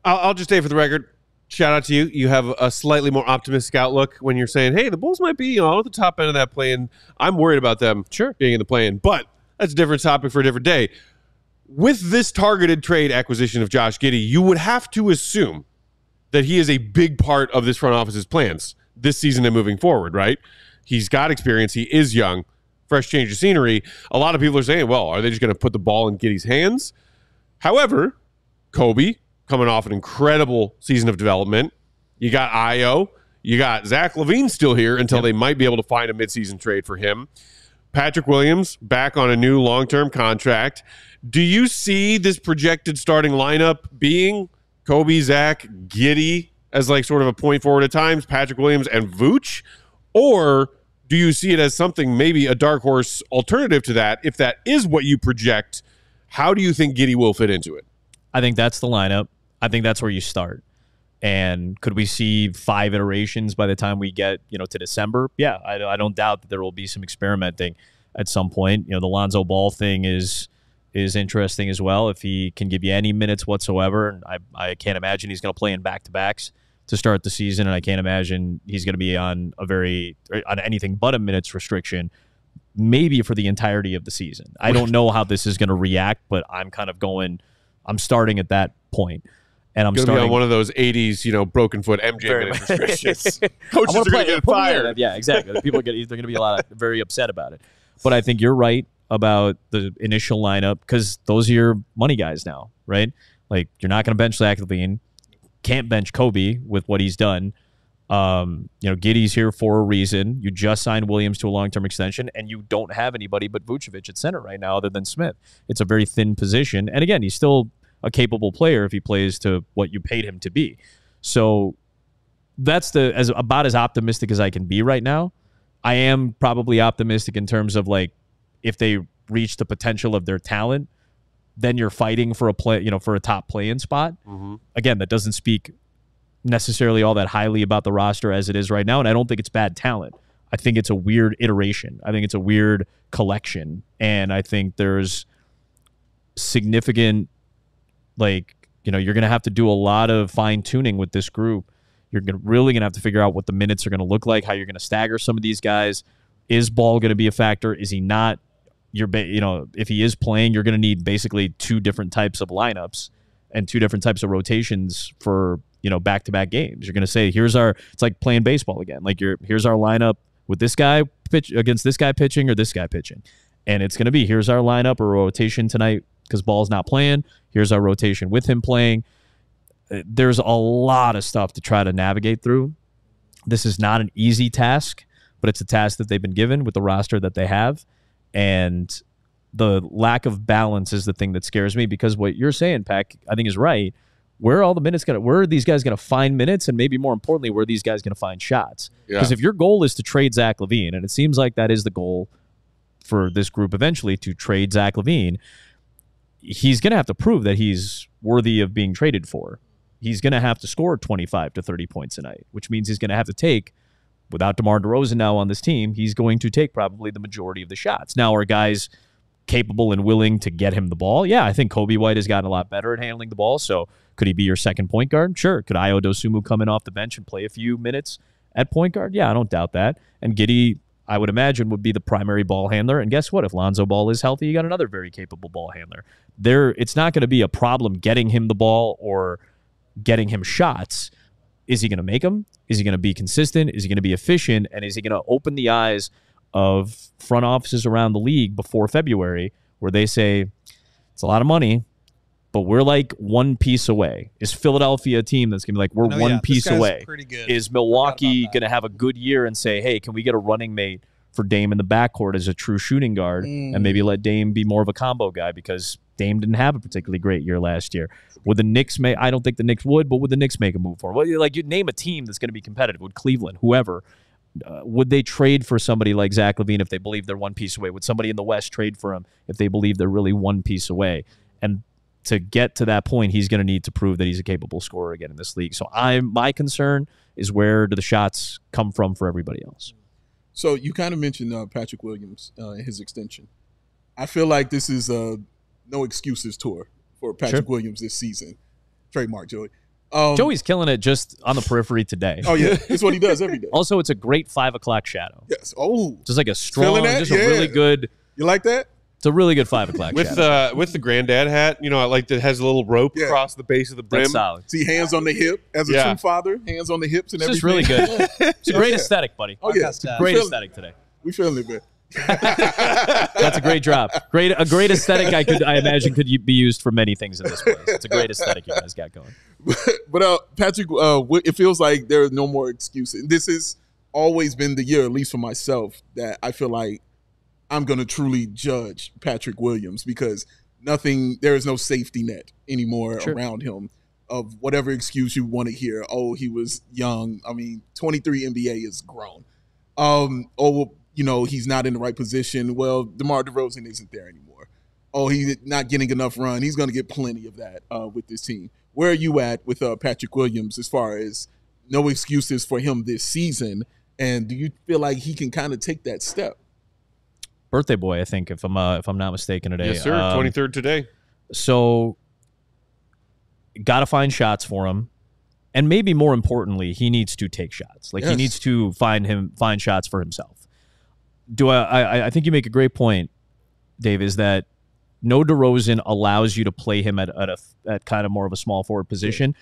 I'll just say for the record, shout out to you. You have a slightly more optimistic outlook when you're saying, hey, the Bulls might be at the top end of that play-in. I'm worried about them being in the play-in, but that's a different topic for a different day. With this targeted trade acquisition of Josh Giddey, you would have to assume that he is a big part of this front office's plans this season and moving forward, right? He's got experience. He is young. Fresh change of scenery. A lot of people are saying, well, are they just going to put the ball in Giddey's hands? However, Kobe coming off an incredible season of development. You got Io. You got Zach LaVine still here until they might be able to find a midseason trade for him. Patrick Williams back on a new long-term contract. Do you see this projected starting lineup being Kobe, Zach, Giddey as like sort of a point forward at times, Patrick Williams and Vooch? Or do you see it as something, maybe a dark horse alternative to that? If that is what you project, how do you think Giddey will fit into it? I think that's the lineup. I think that's where you start. And could we see 5 iterations by the time we get, to December? Yeah, I don't doubt that there will be some experimenting at some point. The Lonzo Ball thing is interesting as well. If he can give you any minutes whatsoever, and I can't imagine he's going to play in back-to-backs to start the season, and I can't imagine he's going to be on anything but a minutes restriction, maybe for the entirety of the season. I don't know how this is going to react, but I'm starting at that point. And I'm starting on one of those 80s, broken foot MJ minute restrictions. Coaches are going to get fired. Yeah, exactly. They're going to be very upset about it. But I think you're right about the initial lineup because those are your money guys now, right? Like you're not going to bench Zach LaVine, can't bench Kobe with what he's done. Giddey's here for a reason. You just signed Williams to a long-term extension, and you don't have anybody but Vucevic at center right now other than Smith. It's a very thin position, and again, he's still a capable player if he plays to what you paid him to be. So that's about as optimistic as I can be right now. I am probably optimistic in terms of like if they reach the potential of their talent, then you're fighting for a top play-in spot. Mm-hmm. Again, that doesn't speak necessarily all that highly about the roster as it is right now, and I don't think it's bad talent. I think it's a weird iteration. I think it's a weird collection, and I think there's significant you're going to have to do a lot of fine-tuning with this group. You're really going to have to figure out what the minutes are going to look like, how you're going to stagger some of these guys. Is Ball going to be a factor? Is he not? If he is playing, you're going to need basically 2 different types of lineups and 2 different types of rotations for, back-to-back games. You're going to say, it's like playing baseball again. Like here's our lineup with this guy pitch against this guy pitching or this guy pitching. And it's going to be, here's our lineup or rotation tonight because Ball's not playing. Here's our rotation with him playing. There's a lot of stuff to try to navigate through. This is not an easy task, but it's a task that they've been given with the roster that they have. And the lack of balance is the thing that scares me because what you're saying, Pac, I think is right. Where are these guys going to find minutes? And maybe more importantly, where are these guys going to find shots? Because if your goal is to trade Zach LaVine, and it seems like that is the goal for this group eventually to trade Zach LaVine, he's going to have to prove that he's worthy of being traded for. He's going to have to score 25 to 30 points a night, which means he's going to have to take, without DeMar DeRozan now on this team, he's going to take probably the majority of the shots. Now, are guys capable and willing to get him the ball? Yeah, I think Kobe White has gotten a lot better at handling the ball, so could he be your second point guard? Sure. Could Ayo Dosunmu come in off the bench and play a few minutes at point guard? Yeah, I don't doubt that. And Giddey, I would imagine, would be the primary ball handler. And guess what? If Lonzo Ball is healthy, you got another very capable ball handler. It's not going to be a problem getting him the ball or getting him shots. Is he going to make them? Is he going to be consistent? Is he going to be efficient? And is he going to open the eyes of front offices around the league before February where they say, it's a lot of money, but we're like one piece away? Is Philadelphia a team that's going to be like, we're one piece away? Is Milwaukee going to have a good year and say, hey, can we get a running mate for Dame in the backcourt as a true shooting guard and maybe let Dame be more of a combo guy because Dame didn't have a particularly great year last year? Would the Knicks make? I don't think the Knicks would, but would the Knicks make a move for him? Well, like you name a team that's going to be competitive. Would Cleveland, whoever, would they trade for somebody like Zach LaVine if they believe they're one piece away? Would somebody in the West trade for him if they believe they're really one piece away? And to get to that point, he's going to need to prove that he's a capable scorer again in this league. So my concern is, where do the shots come from for everybody else? So you kind of mentioned Patrick Williams and his extension. I feel like this is a no excuses tour for Patrick Williams this season. Trademark, Joey. Joey's killing it just on the periphery today. Oh, yeah. It's what he does every day. Also, it's a great 5 o'clock shadow. Yes. Oh. Just like a strong, just a really good. You like that? It's a really good 5 o'clock shadow. With the granddad hat, like that has a little rope across the base of the brim. That's solid. See, hands on the hip as a true father, hands on the hips and it's everything. It's just really good. It's a great aesthetic, buddy. Oh, yeah. Great aesthetic today. We feeling it, man. That's a great drop. A great aesthetic I imagine could be used for many things in this place. It's a great aesthetic you guys got going. But Patrick, it feels like there are no more excuses. This has always been the year, at least for myself, that I feel like I'm going to truly judge Patrick Williams because there is no safety net anymore around him of whatever excuse you want to hear. Oh, he was young. I mean, 23 NBA is grown. He's not in the right position. Well, DeMar DeRozan isn't there anymore. Oh, he's not getting enough run. He's going to get plenty of that with this team. Where are you at with Patrick Williams as far as no excuses for him this season? And do you feel like he can kind of take that step? Birthday boy, I think, if I'm not mistaken today. Yes, sir. 23rd today. So, got to find shots for him. And maybe more importantly, he needs to take shots. He needs to find shots for himself. I think you make a great point, Dave, is that no DeRozan allows you to play him at kind of more of a small forward position.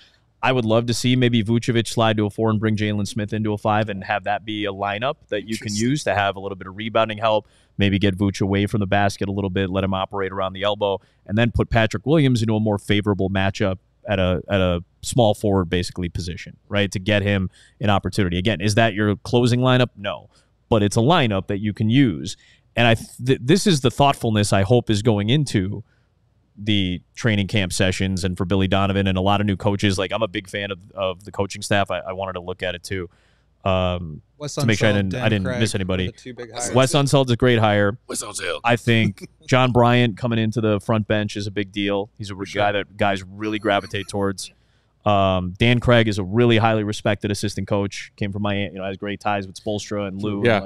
I would love to see maybe Vucevic slide to a 4 and bring Jalen Smith into a 5 and have that be a lineup that you can use to have a little bit of rebounding help, maybe get Vuce away from the basket a little bit, let him operate around the elbow, and then put Patrick Williams into a more favorable matchup at a small forward basically position, right, to get him an opportunity. Again, is that your closing lineup? No. But it's a lineup that you can use. And this is the thoughtfulness I hope is going into the training camp sessions and for Billy Donovan and a lot of new coaches. I'm a big fan of the coaching staff. I wanted to look at it too to make sure I didn't miss anybody. Wes Unseld's a great hire. Wes Unseld. I think John Bryant coming into the front bench is a big deal. He's a guy that guys really gravitate towards. Dan Craig is a really highly respected assistant coach. Came from Miami, has great ties with Spoelstra and Lou. Yeah,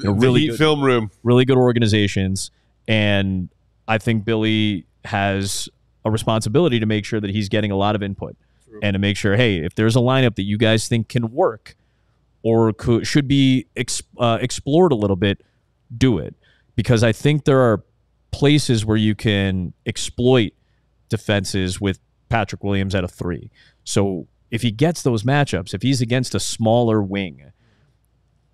and, really good film room, really good organizations. And I think Billy has a responsibility to make sure that he's getting a lot of input and to make sure, hey, if there's a lineup that you guys think can work or should be explored a little bit, do it. Because I think there are places where you can exploit defenses with Patrick Williams at a 3. So if he gets those matchups, if he's against a smaller wing,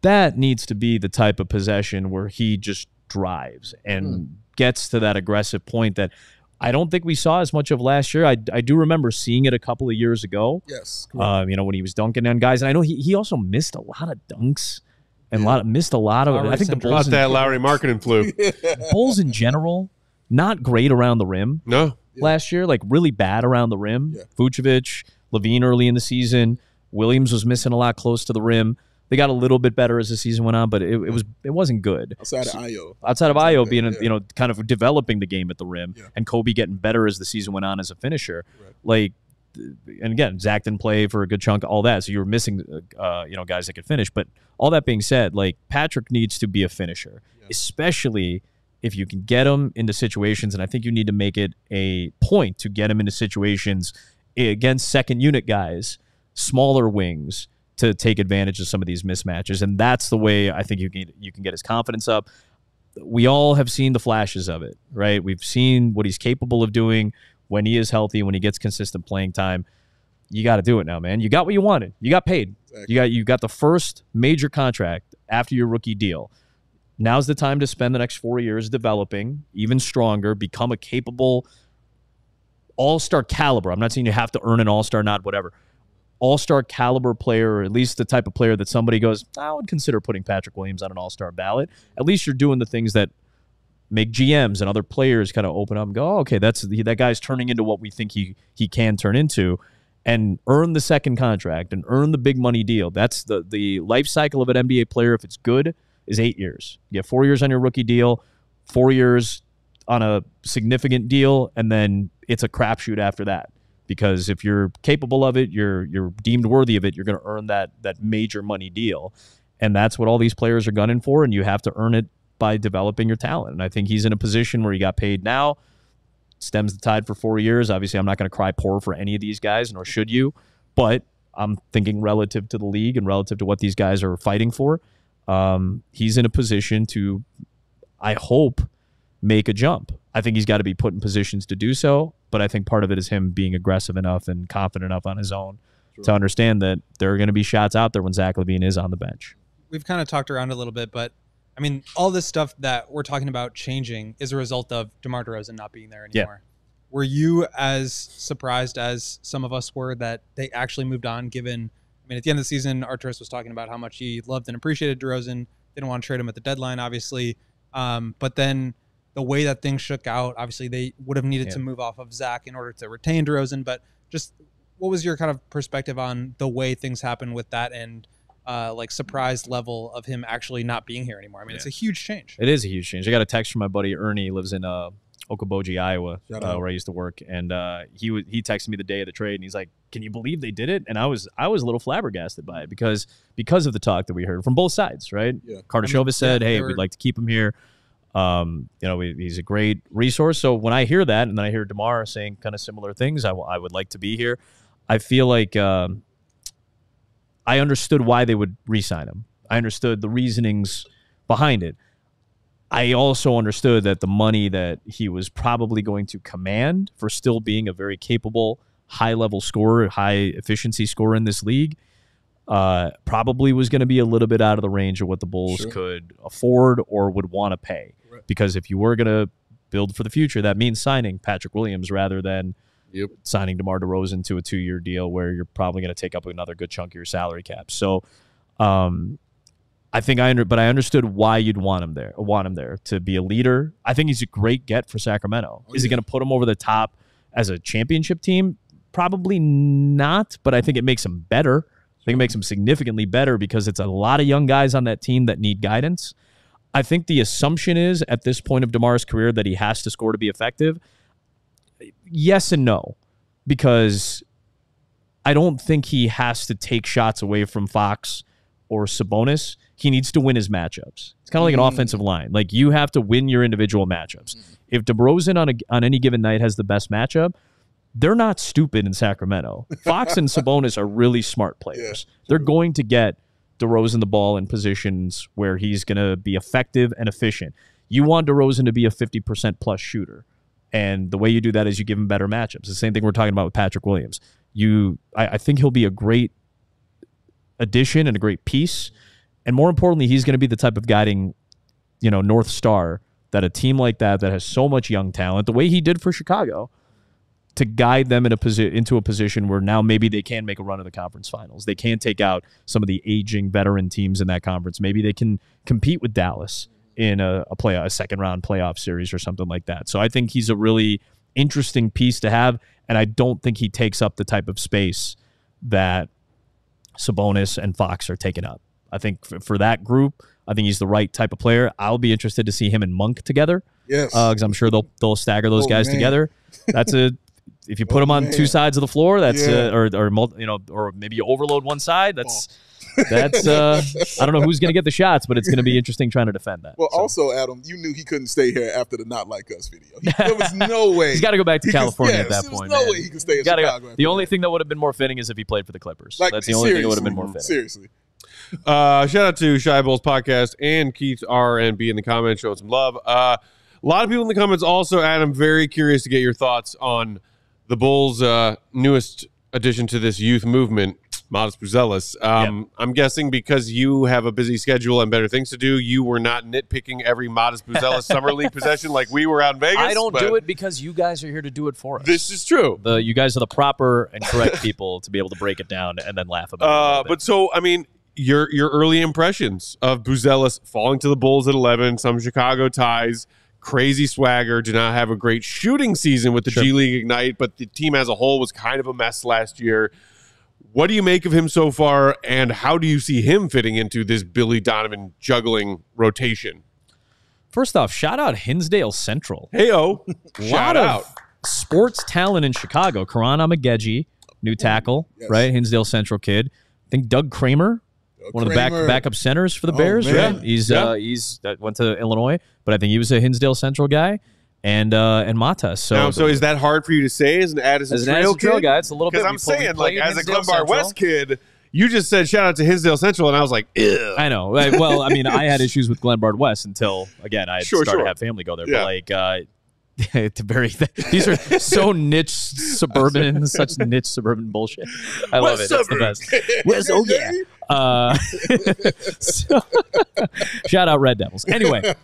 that needs to be the type of possession where he just drives and gets to that aggressive point that I don't think we saw as much of last year. I do remember seeing it a couple of years ago. Yes. When he was dunking on guys. And I know he also missed a lot of dunks and missed a lot of it. I think the Bulls. That Lowry marketing flu. Bulls in general, not great around the rim. No. Last year, really bad around the rim. Yeah. Vucevic, Levine early in the season. Williams was missing a lot close to the rim. They got a little bit better as the season went on, but it wasn't good. Outside of Ayo. Outside of Ayo being kind of developing the game at the rim, and Kobe getting better as the season went on as a finisher. Right. And again, Zach didn't play for a good chunk, all that. So you were missing guys that could finish. But all that being said, Patrick needs to be a finisher, especially if you can get him into situations, and I think you need to make it a point to get him into situations against second unit guys, smaller wings, to take advantage of some of these mismatches. And that's the way I think you can get his confidence up. We all have seen the flashes of it, right? We've seen what he's capable of doing when he is healthy, when he gets consistent playing time. You got to do it now, man. You got what you wanted. You got paid. Exactly. You got the first major contract after your rookie deal. Now's the time to spend the next 4 years developing even stronger, become a capable all-star caliber. I'm not saying you have to earn an all-star, not whatever. All-star caliber player, or at least the type of player that somebody goes, I would consider putting Patrick Williams on an all-star ballot. At least you're doing the things that make GMs and other players kind of open up and go, oh, okay, that guy's turning into what we think he can turn into, and earn the second contract and earn the big money deal. That's the life cycle of an NBA player, if it's good, is 8 years. You get 4 years on your rookie deal, 4 years on a significant deal, and then it's a crapshoot after that. Because if you're capable of it, you're deemed worthy of it, you're going to earn that major money deal. And that's what all these players are gunning for, and you have to earn it by developing your talent. And I think he's in a position where he got paid now, stems the tide for 4 years. Obviously, I'm not going to cry poor for any of these guys, nor should you. But I'm thinking relative to the league and relative to what these guys are fighting for, he's in a position to, I hope, make a jump. I think he's got to be put in positions to do so, but I think part of it is him being aggressive enough and confident enough on his own to understand that there are going to be shots out there when Zach LaVine is on the bench. We've kind of talked around a little bit, but I mean, all this stuff that we're talking about changing is a result of DeMar DeRozan not being there anymore. Yeah. Were you as surprised as some of us were that they actually moved on, given, I mean, at the end of the season, Arturis was talking about how much he loved and appreciated DeRozan, didn't want to trade him at the deadline, obviously. But then the way that things shook out, obviously they would have needed to move off of Zach in order to retain DeRozan. But just what was your kind of perspective on the way things happened with that and like surprise level of him actually not being here anymore? I mean, it's a huge change. It is a huge change. I got a text from my buddy Ernie. He lives in Okoboji, Iowa, where I used to work, and he texted me the day of the trade, and he's like, "Can you believe they did it?" And I was a little flabbergasted by it because of the talk that we heard from both sides, right? Yeah. Kardashev said, "Hey, we'd like to keep him here. He's a great resource." So when I hear that, and then I hear DeMar saying kind of similar things, I would like to be here. I feel like I understood why they would re-sign him. I understood the reasonings behind it. I also understood that the money that he was probably going to command for still being a very capable, high-level scorer, high-efficiency scorer in this league probably was going to be a little bit out of the range of what the Bulls could afford or would want to pay. Right. Because if you were going to build for the future, that means signing Patrick Williams rather than signing DeMar DeRozan to a 2-year deal where you're probably going to take up another good chunk of your salary cap. So I think I understood why you'd want him there to be a leader. I think he's a great get for Sacramento. Is he going to put him over the top as a championship team? Probably not, but I think it makes him better. I think it makes him significantly better because it's a lot of young guys on that team that need guidance. I think the assumption is at this point of DeMar's career that he has to score to be effective. Yes and no, because I don't think he has to take shots away from Fox or Sabonis. He needs to win his matchups. It's kind of like an offensive line. Like, you have to win your individual matchups. If DeRozan on any given night has the best matchup, they're not stupid in Sacramento. Fox and Sabonis are really smart players. They're going to get DeRozan the ball in positions where he's going to be effective and efficient. You want DeRozan to be a 50% plus shooter. And the way you do that is you give him better matchups. The same thing we're talking about with Patrick Williams. I think he'll be a great addition and a great piece. And more importantly, he's going to be the type of guiding, North Star that a team like that has so much young talent, the way he did for Chicago, to guide them into a position where now maybe they can make a run of the conference finals. They can take out some of the aging veteran teams in that conference. Maybe they can compete with Dallas in a second-round playoff series or something like that. So I think he's a really interesting piece to have, and I don't think he takes up the type of space that Sabonis and Fox are taking up. I think for that group, I think he's the right type of player. I'll be interested to see him and Monk together. Yes, because I'm sure they'll stagger those guys together. That's if you put them on two sides of the floor, that's or maybe you overload one side. That's I don't know who's going to get the shots, but it's going to be interesting trying to defend that. Well, also, Adam, you knew he couldn't stay here after the Not Like Us video. There was no way. He's got to go back to California at that point. There's no way he could stay in Chicago. The only thing that would have been more fitting is if he played for the Clippers. That's the only thing that would have been more fitting. Seriously. Shout out to CHGO Bulls Podcast and Keith R and B in the comments showing some love. A lot of people in the comments also, Adam, very curious to get your thoughts on the Bulls' newest addition to this youth movement, Matas Buzelis. I'm guessing because you have a busy schedule and better things to do, you were not nitpicking every Matas Buzelis Summer League possession like we were out in Vegas. I don't do it because you guys are here to do it for us. This is true. You guys are the proper and correct people to be able to break it down and then laugh about it. But so, I mean, your early impressions of Buzelis falling to the Bulls at 11, some Chicago ties, crazy swagger, did not have a great shooting season with the G League Ignite, but the team as a whole was kind of a mess last year. What do you make of him so far, and how do you see him fitting into this Billy Donovan juggling rotation? First off, shout out Hinsdale Central. Hey-o. Shout out. Sports talent in Chicago. Karan Amageji, new tackle, right? Hinsdale Central kid. I think Doug Kramer, one of the backup centers for the Bears, right? He's went to Illinois, but I think he was a Hinsdale Central guy. and Matas. So is that hard for you to say as an Addison Trail guy? It's a little bit, because I'm saying, like, as a Glenbard West kid, you just said shout out to Hinsdale Central, and I was like, ew. I know. Well, I mean, I had issues with Glenbard West until, again, I started to have family go there. Yeah. But like, these are so niche suburban, such niche suburban bullshit. I love it. It's the best. So, shout out Red Devils. Anyway,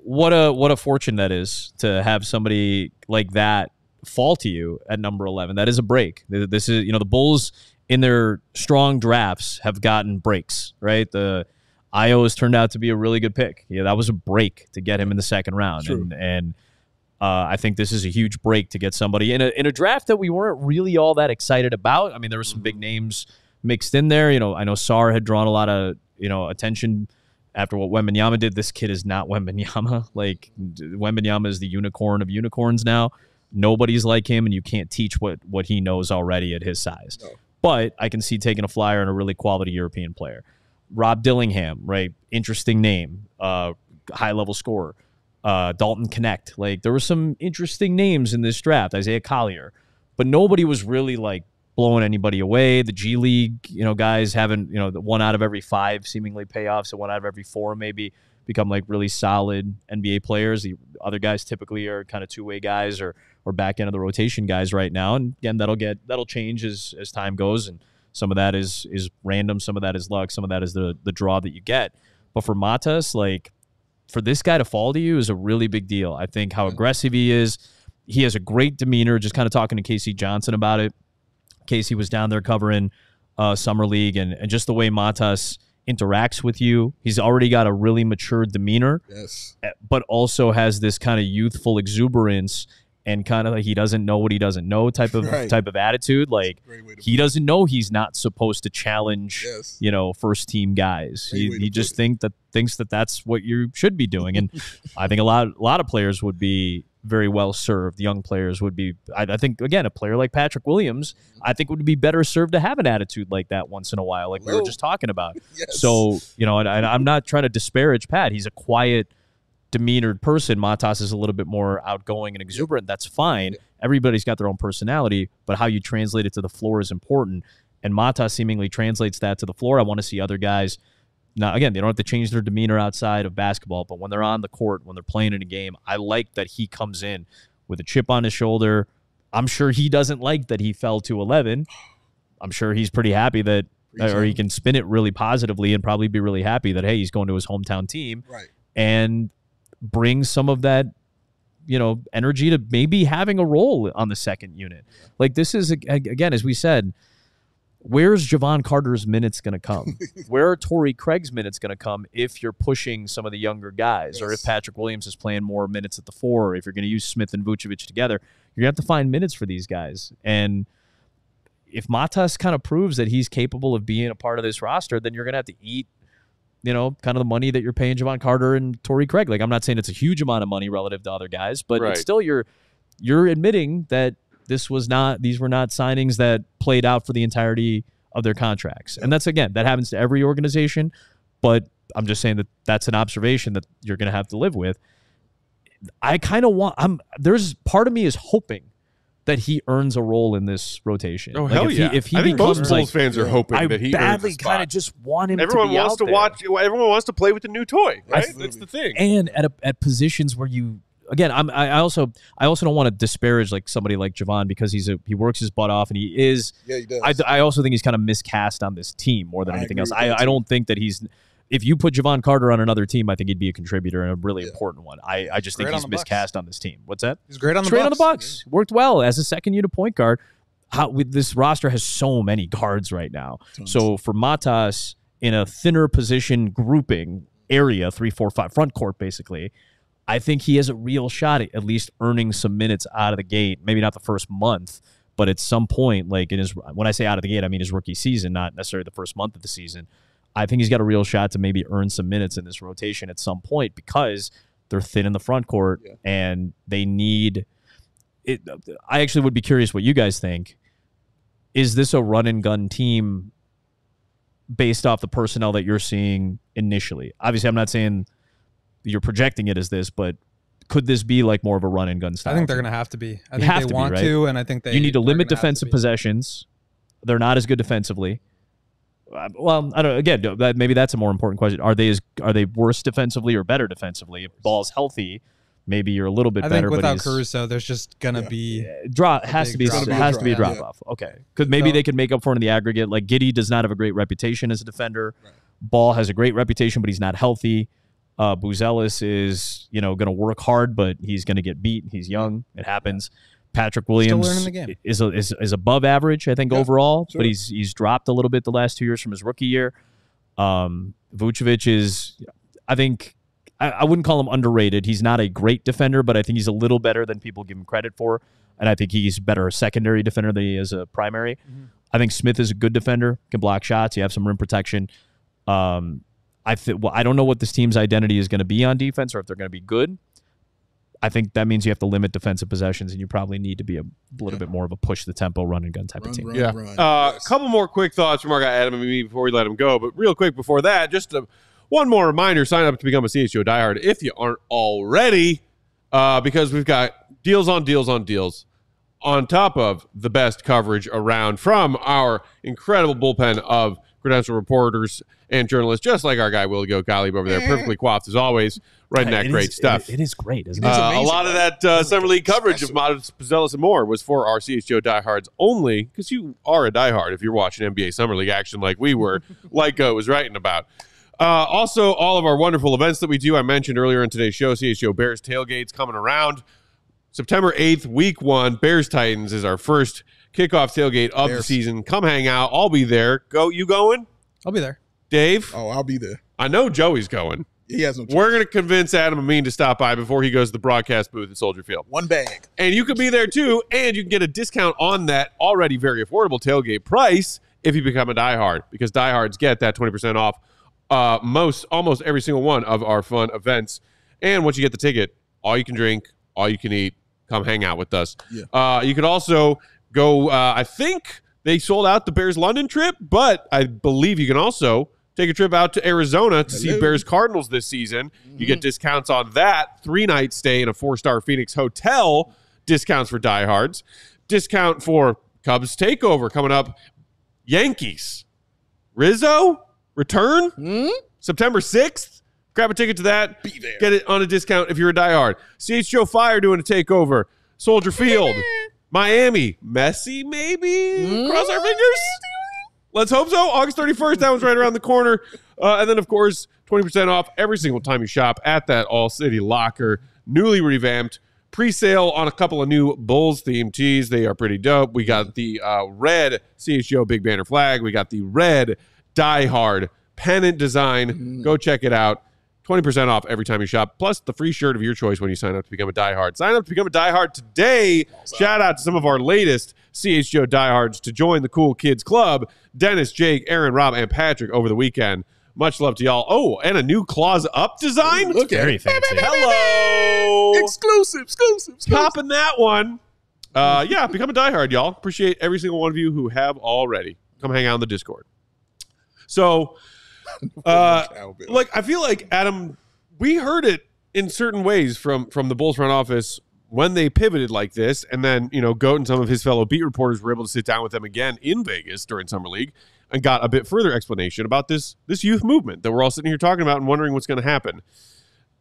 what a fortune that is to have somebody like that fall to you at number 11. That is a break. This is, the Bulls in their strong drafts have gotten breaks, right? The Io has turned out to be a really good pick. Yeah, that was a break to get him in the second round. True. And I think this is a huge break to get somebody in a draft that we weren't really all that excited about. I mean, there were some big names mixed in there. I know Sarr had drawn a lot of, attention after what Wembanyama did. This kid is not Wembanyama. Like, Wembanyama is the unicorn of unicorns now. Nobody's like him, and you can't teach what he knows already at his size. No. But I can see taking a flyer on a really quality European player. Rob Dillingham, right? Interesting name, high-level scorer. Dalton Connect. Like, there were some interesting names in this draft. Isaiah Collier. But nobody was really, like, blowing anybody away. The G League, guys haven't, the 1 out of every 5 seemingly pay off, so 1 out of every 4 maybe become, like, really solid NBA players. The other guys typically are kind of two-way guys or back end of the rotation guys right now. And, again, that'll change as time goes, and some of that is random. Some of that is luck. Some of that is the draw that you get. But for Matas, like, for this guy to fall to you is a really big deal. I think how aggressive he is. He has a great demeanor. Just kind of talking to Casey Johnson about it. Casey was down there covering Summer League, and just the way Matas interacts with you. He's already got a really mature demeanor, but also has this kind of youthful exuberance and kind of like he doesn't know what he doesn't know type of attitude. Like, he doesn't know he's not supposed to challenge, first team guys. He just thinks that that's what you should be doing. And I think a lot of players would be very well served. Young players would be. I think, again, a player like Patrick Williams, I think would be better served to have an attitude like that once in a while, like we were just talking about. So, and I'm not trying to disparage Pat. He's a quiet, demeanored person. Matas is a little bit more outgoing and exuberant. That's fine. Everybody's got their own personality, but how you translate it to the floor is important. And Matas seemingly translates that to the floor. I want to see other guys. Now, again, they don't have to change their demeanor outside of basketball, but when they're on the court, when they're playing in a game, I like that he comes in with a chip on his shoulder. I'm sure he doesn't like that he fell to 11. I'm sure he's pretty happy that, or he can spin it really positively and probably be really happy that, hey, he's going to his hometown team. Right. And bring some of that, energy to maybe having a role on the second unit. Like, this is, again, as we said, where's Javon Carter's minutes going to come? Where are Torrey Craig's minutes going to come if you're pushing some of the younger guys, or if Patrick Williams is playing more minutes at the 4, or if you're going to use Smith and Vucevic together, you're going to have to find minutes for these guys. And if Matas kind of proves that he's capable of being a part of this roster, then you're going to have to eat kind of the money that you're paying Javon Carter and Torrey Craig. Like, I'm not saying it's a huge amount of money relative to other guys, but it's still you're admitting that these were not signings that played out for the entirety of their contracts. And that's, again, that happens to every organization, but I'm just saying that that's an observation that you're going to have to live with. I kind of there's part of me is hoping that he earns a role in this rotation. Oh, hell yeah. If he I think most becomes, Bulls fans are hoping that he badly earns a spot. kind of just want him everyone to be wants out to there. watch. Everyone wants to play with the new toy, right? Absolutely. That's the thing. And at positions where you, again, I also don't want to disparage like somebody like Javon, because he works his butt off, and he is. Yeah, he does. I also think he's kind of miscast on this team more than anything else. I don't think that he's. If you put Javon Carter on another team, I think he'd be a contributor and a really important one. I just think he's miscast on this team. What's that? He's great on the Bucks. Bucks. On the Bucks. Worked well as a second unit point guard. This roster has so many guards right now. So for Matas in a thinner position grouping area, 3, 4, 5 front court basically, I think he has a real shot at least earning some minutes out of the gate. Maybe not the first month, but at some point, like when I say out of the gate, I mean his rookie season, not necessarily the first month of the season. I think he's got a real shot to maybe earn some minutes in this rotation at some point, because they're thin in the front court and they need it. I actually would be curious what you guys think. Is this a run and gun team based off the personnel that you're seeing initially? Obviously, I'm not saying you're projecting it as this, but could this be like more of a run and gun style? I think they're going to have to be. I You think have they to be, want right? to, and I think You need to limit are gonna have defensive possessions. They're not as good defensively. Well, I don't. Again, maybe that's a more important question. Are they worse defensively or better defensively? If Ball's healthy, maybe you're a little bit I better. think without but Caruso, there's just gonna be has to be a drop off. Okay, because maybe they could make up for it in the aggregate. Like Giddey does not have a great reputation as a defender. Right. Ball has a great reputation, but he's not healthy. Buzelis is going to work hard, but he's going to get beat. He's young. It happens. Patrick Williams still learning the game. is above average, I think, overall, but he's dropped a little bit the last 2 years from his rookie year. Vucevic is, I think, I wouldn't call him underrated. He's not a great defender, but I think he's a little better than people give him credit for, and I think he's better a secondary defender than he is a primary. Mm-hmm. I think Smith is a good defender, can block shots. You have some rim protection. I don't know what this team's identity is going to be on defense or if they're going to be good. I think that means you have to limit defensive possessions, and you probably need to be a little bit more of a push the tempo, run and gun type of team. A couple more quick thoughts from our guy Adam Amin before we let him go. But real quick before that, just one more reminder: sign up to become a CHGO diehard if you aren't already, because we've got deals on deals on deals, on top of the best coverage around from our incredible bullpen of credentialed reporters and journalists, just like our guy Willie Gottlieb over there, perfectly coiffed as always, writing that great stuff. It is great, isn't it? A lot of that Summer League coverage of Matas Buzelis and more was for our CHGO diehards only, because you are a diehard if you're watching NBA Summer League action like we were, like Go was writing about. Also, all of our wonderful events that we do, I mentioned earlier in today's show, CHGO Bears Tailgates coming around. September 8th, week 1, Bears-Titans is our first kickoff tailgate of the season. Come hang out. I'll be there. Go. You going? I'll be there. Dave? Oh, I'll be there. I know Joey's going. He has no choice. We're going to convince Adam Amin to stop by before he goes to the broadcast booth at Soldier Field. One bag. And you could be there too, and you can get a discount on that already very affordable tailgate price if you become a diehard, because diehards get that 20% off almost every single one of our fun events. And once you get the ticket, all you can drink, all you can eat, come hang out with us. Yeah. You could also go, I think they sold out the Bears London trip, but I believe you can also take a trip out to Arizona to see Bears Cardinals this season. You get discounts on that. 3-night stay in a 4-star Phoenix hotel. Discounts for diehards. Discount for Cubs takeover coming up. Yankees. Rizzo return September 6th. Grab a ticket to that. Be there. Get it on a discount if you're a diehard. CHGO Fire doing a takeover. Soldier Field. Miami. Messi maybe? Cross our fingers. Let's hope so. August 31st, that one's right around the corner. And then, of course, 20% off every single time you shop at that All-City Locker. Newly revamped. Pre-sale on a couple of new Bulls-themed tees. They are pretty dope. We got the red CHGO Big Banner flag. We got the red Die Hard pennant design. Go check it out. 20% off every time you shop, plus the free shirt of your choice when you sign up to become a diehard. Sign up to become a diehard today. Shout out to some of our latest CHGO diehards to join the Cool Kids Club. Dennis, Jake, Aaron, Rob, and Patrick over the weekend. Much love to y'all. Oh, and a new Claws Up design. Look at Very fancy. Hello. Exclusive. Copping that one. Yeah, become a diehard, y'all. Appreciate every single one of you who have already. Come hang out in the Discord. So... I feel like, Adam, we heard it in certain ways from the Bulls front office when they pivoted like this, and then Goat and some of his fellow beat reporters were able to sit down with them again in Vegas during Summer League and got a bit further explanation about this youth movement that we're all sitting here talking about and wondering what's going to happen.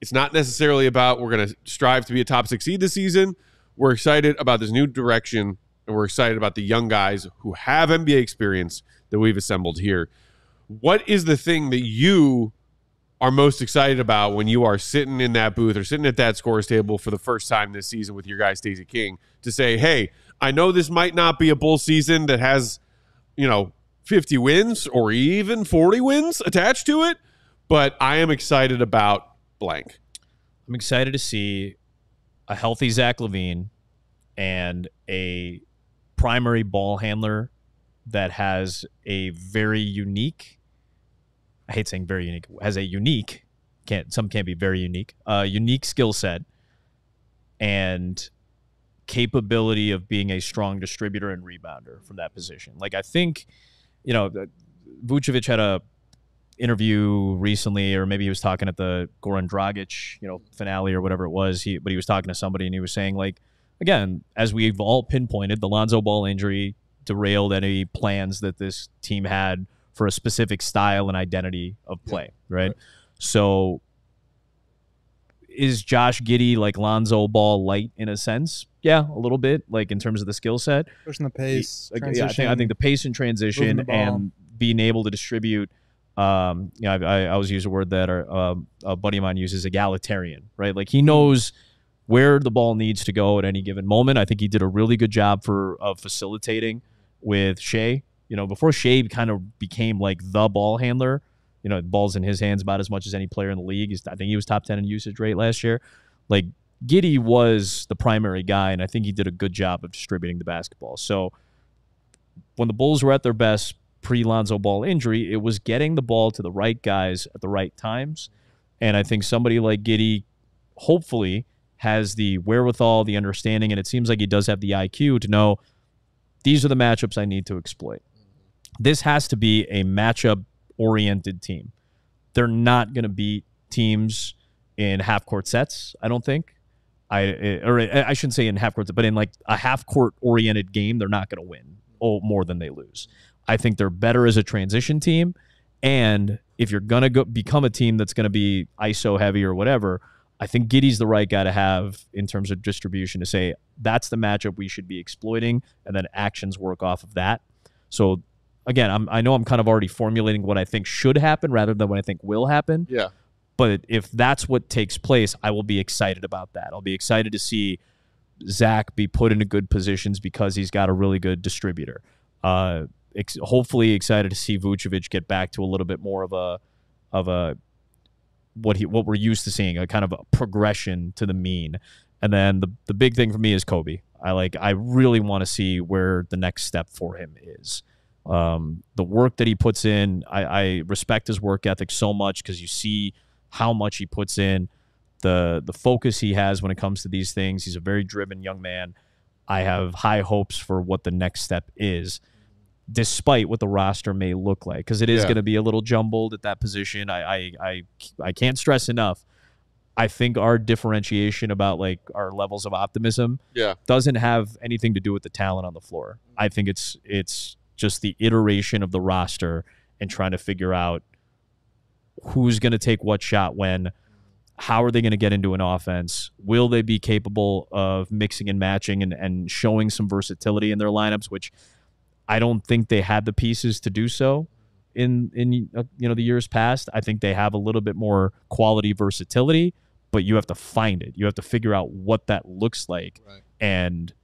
It's not necessarily about we're going to strive to be a top 6 seed this season. We're excited about this new direction, and we're excited about the young guys who have NBA experience that we've assembled here. What is the thing that you are most excited about when you are sitting in that booth or sitting at that scores table for the first time this season with your guy Stacey King to say, hey, I know this might not be a Bull season that has, 50 wins or even 40 wins attached to it, but I am excited about blank. I'm excited to see a healthy Zach LaVine and a primary ball handler that has a very unique, I hate saying very unique, has a unique, some can't be very unique, unique skill set and capability of being a strong distributor and rebounder from that position. Like, I think, Vucevic had a interview recently, or maybe he was talking at the Goran Dragic, finale or whatever it was. But he was talking to somebody and he was saying, like, again, as we've all pinpointed, the Lonzo Ball injury derailed any plans that this team had for a specific style and identity of play, right? So is Josh Giddey like Lonzo Ball light in a sense? Yeah, a little bit, like in terms of the skill set. Pushing the pace, I think the pace and transition and being able to distribute. I always use a word that a buddy of mine uses, egalitarian, right? Like he knows where the ball needs to go at any given moment. I think he did a really good job of facilitating with Shea. Before Shea kind of became like the ball handler, the ball's in his hands about as much as any player in the league. I think he was top 10 in usage rate last year. Like Giddey was the primary guy, and I think he did a good job of distributing the basketball. So when the Bulls were at their best pre-Lonzo Ball injury, it was getting the ball to the right guys at the right times. And I think somebody like Giddey hopefully has the wherewithal, the understanding, and it seems like he does have the IQ to know these are the matchups I need to exploit. This has to be a matchup-oriented team. They're not going to beat teams in half-court sets, I don't think. I shouldn't say in half-court, but in like a half-court-oriented game, they're not going to win more than they lose. I think they're better as a transition team, and if you're going to become a team that's going to be ISO heavy or whatever, I think Giddey's the right guy to have in terms of distribution to say that's the matchup we should be exploiting, and then actions work off of that. So again, I know I'm kind of already formulating what I think should happen rather than what I think will happen. Yeah. But if that's what takes place, I will be excited about that. I'll be excited to see Zach be put into good positions because he's got a really good distributor. Hopefully excited to see Vucevic get back to a little bit more of a what we're used to seeing, a kind of a progression to the mean. And then the big thing for me is Kobe. I really want to see where the next step for him is. The work that he puts in, I respect his work ethic so much because you see how much he puts in, the focus he has when it comes to these things. He's a very driven young man. I have high hopes for what the next step is, despite what the roster may look like, because it is going to be a little jumbled at that position. I can't stress enough. I think our differentiation about like our levels of optimism doesn't have anything to do with the talent on the floor. I think it's just the iteration of the roster and trying to figure out who's going to take what shot when, how are they going to get into an offense? Will they be capable of mixing and matching and showing some versatility in their lineups, which I don't think they had the pieces to do so in the years past. I think they have a little bit more quality versatility, but you have to find it. You have to figure out what that looks like. Right. And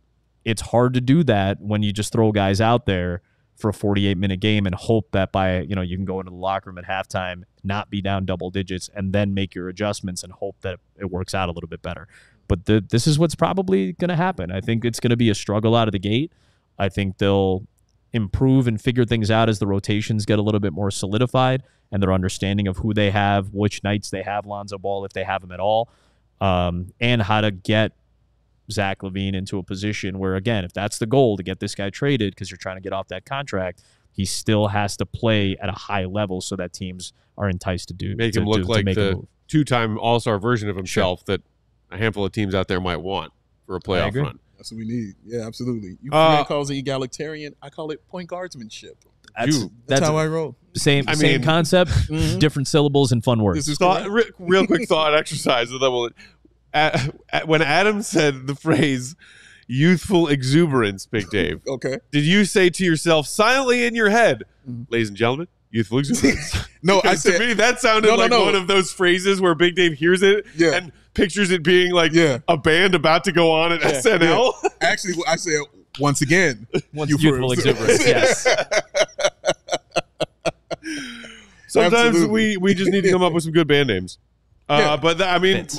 it's hard to do that when you just throw guys out there for a 48-minute game and hope that by, you can go into the locker room at halftime, not be down double digits, and then make your adjustments and hope that it works out a little bit better. But this is what's probably going to happen. I think it's going to be a struggle out of the gate. I think they'll improve and figure things out as the rotations get a little bit more solidified and their understanding of who they have, which nights they have Lonzo Ball, if they have him at all, and how to get Zach LaVine into a position where, again, if that's the goal, to get this guy traded because you're trying to get off that contract, he still has to play at a high level so that teams are enticed to do. Make him look like the two-time All-Star version of himself that a handful of teams out there might want for a playoff run. That's what we need. Yeah, absolutely. You calls it egalitarian. I call it point guardsmanship. That's how I roll. Same concept, different syllables and fun words. This is real quick thought exercise. When Adam said the phrase youthful exuberance, Big Dave, okay, did you say to yourself silently in your head, ladies and gentlemen, youthful exuberance? No, I said, to me that sounded one of those phrases where Big Dave hears it and pictures it being like a band about to go on at SNL. Yeah. Actually, I said once again, youthful exuberance. Yes. Sometimes we just need to come up with some good band names. But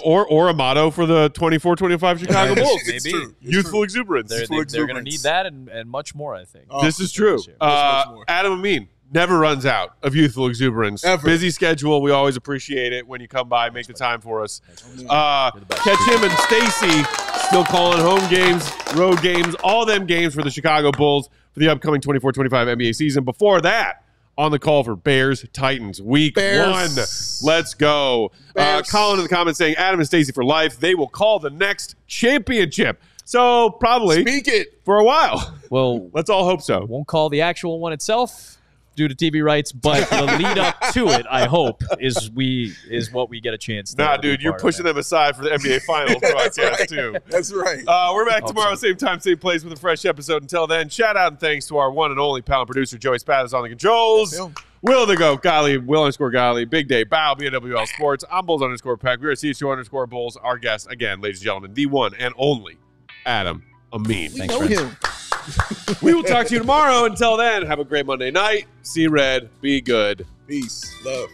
or a motto for the 24-25 Chicago Bulls. Maybe. It's youthful exuberance. They're going to need that and much more, I think. This is true. Adam Amin never runs out of youthful exuberance. Ever. Busy schedule. We always appreciate it when you come by, make the time for us. Catch him and Stacy still calling home games, road games, all them games for the Chicago Bulls for the upcoming 24-25 NBA season. Before that, on the call for Bears Titans Week 1. Let's go. Colin in the comments saying Adam and Stacey for life. They will call the next championship. So probably speak it for a while. Well, let's all hope so. Won't call the actual one itself due to TV rights, but the lead up to it, I hope, is what we get a chance to. Nah, dude, you're pushing them aside for the NBA Finals broadcast too. That's right. We're back tomorrow, same time, same place, with a fresh episode. Until then, shout out and thanks to our one and only pal and producer Joey Spathis on the controls. Will the Goat, Golly, Will_Golly, Big Day, Bow, BWL Sports. I'm Bulls_Peg. We're at CHGO_Bulls. Our guest, again, ladies and gentlemen, the one and only Adam Amin. Thanks, him. We will talk to you tomorrow. Until then, have a great Monday night. See red. Be good. Peace. Love.